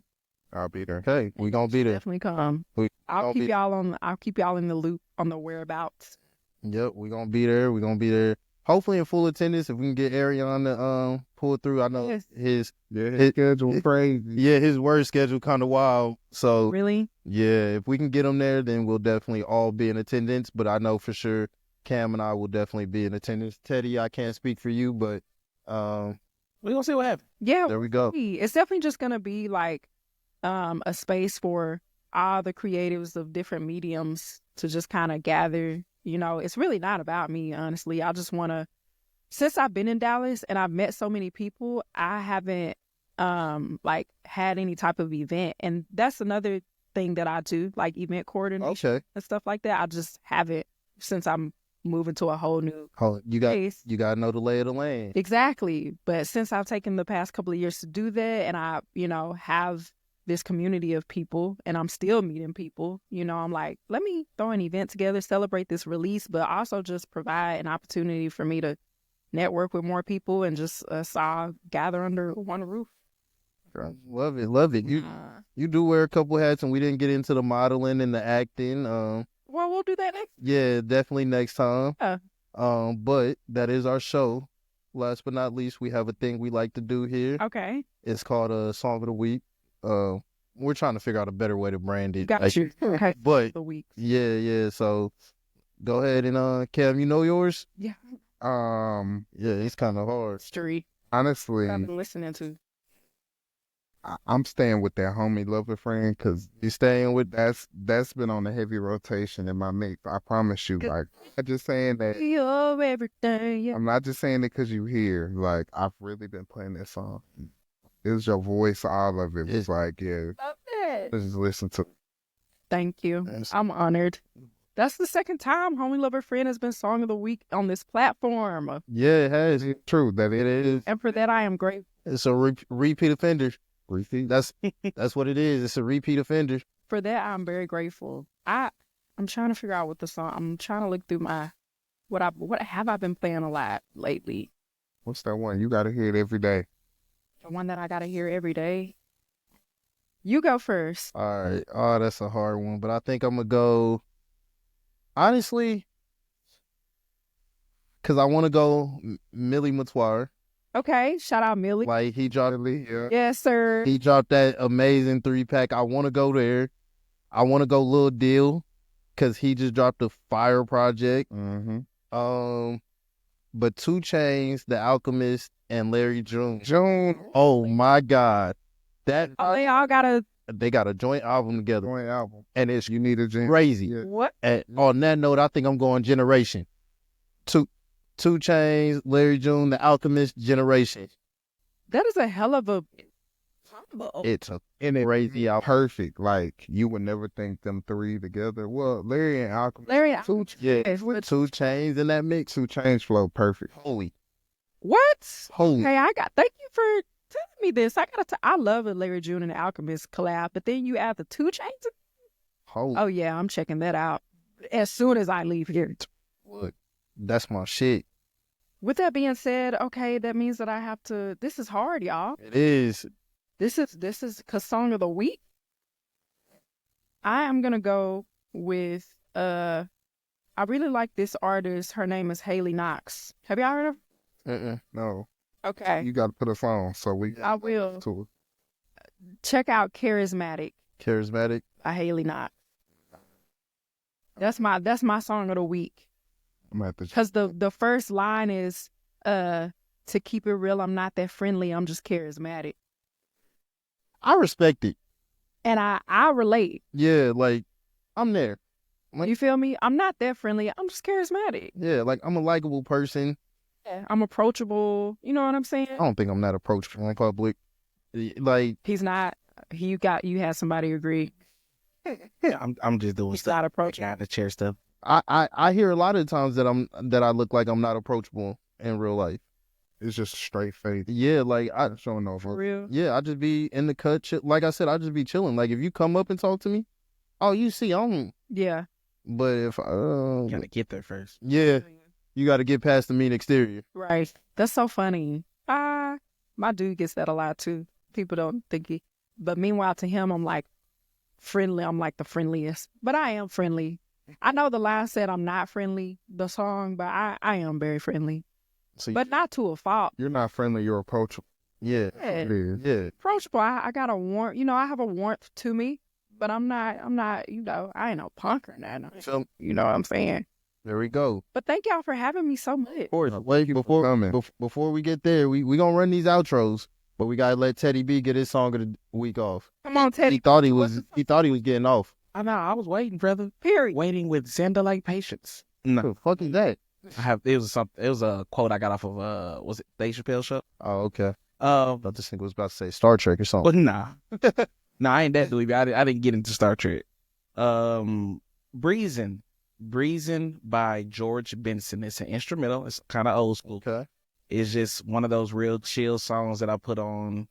I'll be there. Okay, we gonna be there. Definitely come. I'll keep y'all in the loop on the whereabouts. Yep, we gonna be there. We gonna be there. Hopefully in full attendance. If we can get Arion to pull through. I know Yes. his schedule crazy. Yeah, his work schedule kind of wild. So Really? yeah, if we can get him there, then we'll definitely all be in attendance. But I know for sure Cam and I will definitely be in attendance. Teddy, I can't speak for you, but We're gonna see what happens. Yeah. there we go. It's definitely just going to be like a space for all the creatives of different mediums to just kind of gather. You know, it's really not about me, honestly. I just want to since I've been in Dallas and I've met so many people, I haven't like had any type of event. And that's another thing that I do, like event coordination and stuff like that. I just haven't since I'm moving to a whole new place. You gotta know the lay of the land. Exactly. But since I've taken the past couple of years to do that, and I, have this community of people and I'm still meeting people, I'm like, let me throw an event together, celebrate this release, but also just provide an opportunity for me to network with more people and just us all gather under one roof. Love it. You do wear a couple hats, and we didn't get into the modeling and the acting. Well, we'll do that next. Yeah, definitely next time. Yeah. But that is our show. Last but not least, we have a thing we like to do here. Okay. It's called a Song of the Week. We're trying to figure out a better way to brand it. Got you. Okay. But the week. Yeah. So go ahead and Cam, you know yours? Yeah. Yeah, it's kind of hard. History. Honestly, I've been listening to. I'm staying with that homie lover friend because You staying with that's been on a heavy rotation in my mix. I promise you. Like, I'm just saying that. You're everything. Yeah. I'm not just saying it because you hear. Like, I've really been playing that song. It was your voice, all of it. It's like, yeah. Love that. Let's just listen to it. Thank you. I'm honored. That's the second time Homie Lover Friend has been Song of the Week on this platform. Yeah, it has. It's true that it is. And for that, I am grateful. It's a repeat offender. That's what it is. It's a repeat offender. For that, I'm very grateful. I'm trying to figure out what the song. I'm trying to look through what have I been playing a lot lately. What's that one? You got to hear it every day. The one that I got to hear every day. You go first. All right. Oh, that's a hard one, but I think I'm gonna go. Honestly, because I want to go Millie Matoir. Okay, shout out Millie. Like he dropped, Yes, sir. He dropped that amazing 3-pack. I want to go there. I want to go Lil Deal because he just dropped a fire project. Mm-hmm. But 2 Chainz, The Alchemist, and Larry June. Oh my God, they all got a joint album together. Joint album, and it's you need a jam. Crazy. Yeah. What? And on that note, I think I'm going Generation. 2 Chainz, Larry June, The Alchemist, Generation. That is a hell of a combo. It's a crazy album. Perfect. Like, you would never think them 3 together. Well, Larry and Alchemist. 2 Chainz in that mix. 2 Chainz flow perfect. Holy. What? Holy. Hey, thank you for telling me this. I love a Larry June and the Alchemist collab, but then you add the 2 Chainz. Holy. Oh yeah, I'm checking that out as soon as I leave here. What? That's my shit. With that being said, okay, that means that I have to. This is hard, y'all. It is. This is cause Song of the Week. I am gonna go with I really like this artist. Her name is Haley Knox. Have y'all heard of her? No. Okay. You got to put us on, so I will. To Check out Charismatic Charismatic by Haley Knox. That's my Song of the Week. Because the first line is to keep it real, I'm not that friendly, I'm just charismatic. I respect it. And I relate. Yeah, like I'm there. Like, you feel me? I'm not that friendly, I'm just charismatic. Yeah, like I'm a likable person. Yeah, I'm approachable. You know what I'm saying? I don't think I'm not approachable in public. Like he's not. You had somebody agree. Yeah, I'm just doing he's stuff. Not approachable. Got the chair stuff. I hear a lot of times that I look like I'm not approachable in real life. It's just straight face. Yeah, like I showing off. For real. Yeah, I just be in the cut. Like I said, I just be chilling. Like if you come up and talk to me, oh, you see, I'm. Yeah. But if you gotta get there first. Yeah, you got to get past the mean exterior. Right. That's so funny. My dude gets that a lot too. People don't think he. But meanwhile, to him, I'm like friendly. I'm like the friendliest. But I am friendly. I know the line said I'm not friendly, the song, but I am very friendly. So but not to a fault. You're not friendly, you're approachable. Yeah. Yeah. Approachable. I got a warmth, I have a warmth to me, but I'm not, I ain't no punk or nothing. So, you know what I'm saying? There we go. But thank y'all for having me so much. Of course. Wait, before we get there, we gonna run these outros, but we gotta let Teddy B get his Song of the Week off. Come on, Teddy. He thought he was getting off. I know. I was waiting, brother. Period. Waiting with Xander like patience. No. What the fuck is that? It was a quote I got off of was it Dave Chappelle show? Oh, okay. I thought this thing was about to say Star Trek or something. But nah, I ain't that dweeby. I didn't get into Star Trek. Breezing by George Benson. It's an instrumental. It's kind of old school. Okay. It's just one of those real chill songs that I put on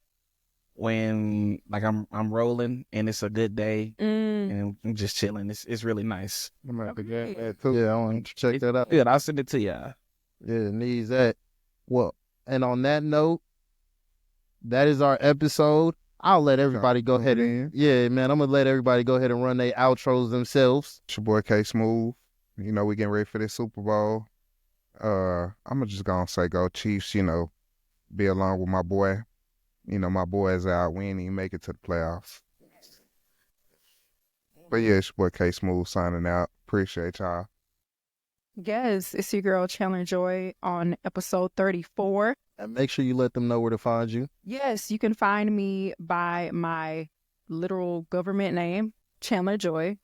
when like I'm rolling and it's a good day and I'm just chilling. It's really nice. I'm gonna have to get Okay. that too. Yeah, I want to check that out. Good. I'll send it to y'all. Yeah, it needs that. Well, and on that note, that is our episode. I'll let everybody go ahead and I'm gonna let everybody go ahead and run their outros themselves. It's your boy K Smooth. You know, we getting ready for this Super Bowl. I'm just gonna say go Chiefs, you know, be along with my boy. You know, my boy's out. We ain't even make it to the playoffs. But yeah, it's your boy K Smooth signing out. Appreciate y'all. Yes, it's your girl Chaynler Joy on episode 34. And make sure you let them know where to find you. Yes, you can find me by my literal government name, Chaynler Joy.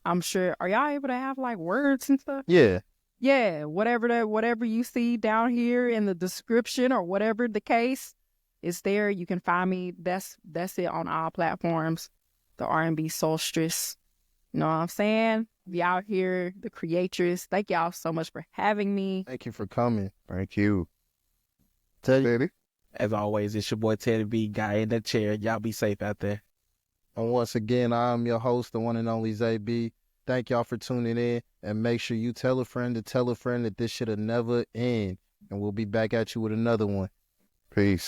I'm sure, are y'all able to have like words and stuff? Yeah. Yeah, whatever you see down here in the description or whatever the case, it's there. You can find me. That's it on all platforms. The R&B Solstice. You know what I'm saying? Be out here, the creatress. Thank y'all so much for having me. Thank you for coming. Thank you. Teddy. As always, it's your boy Teddy B, guy in the chair. Y'all be safe out there. And once again, I'm your host, the one and only ZB. Thank y'all for tuning in. And make sure you tell a friend to tell a friend that this should have never end. And we'll be back at you with another one. Peace.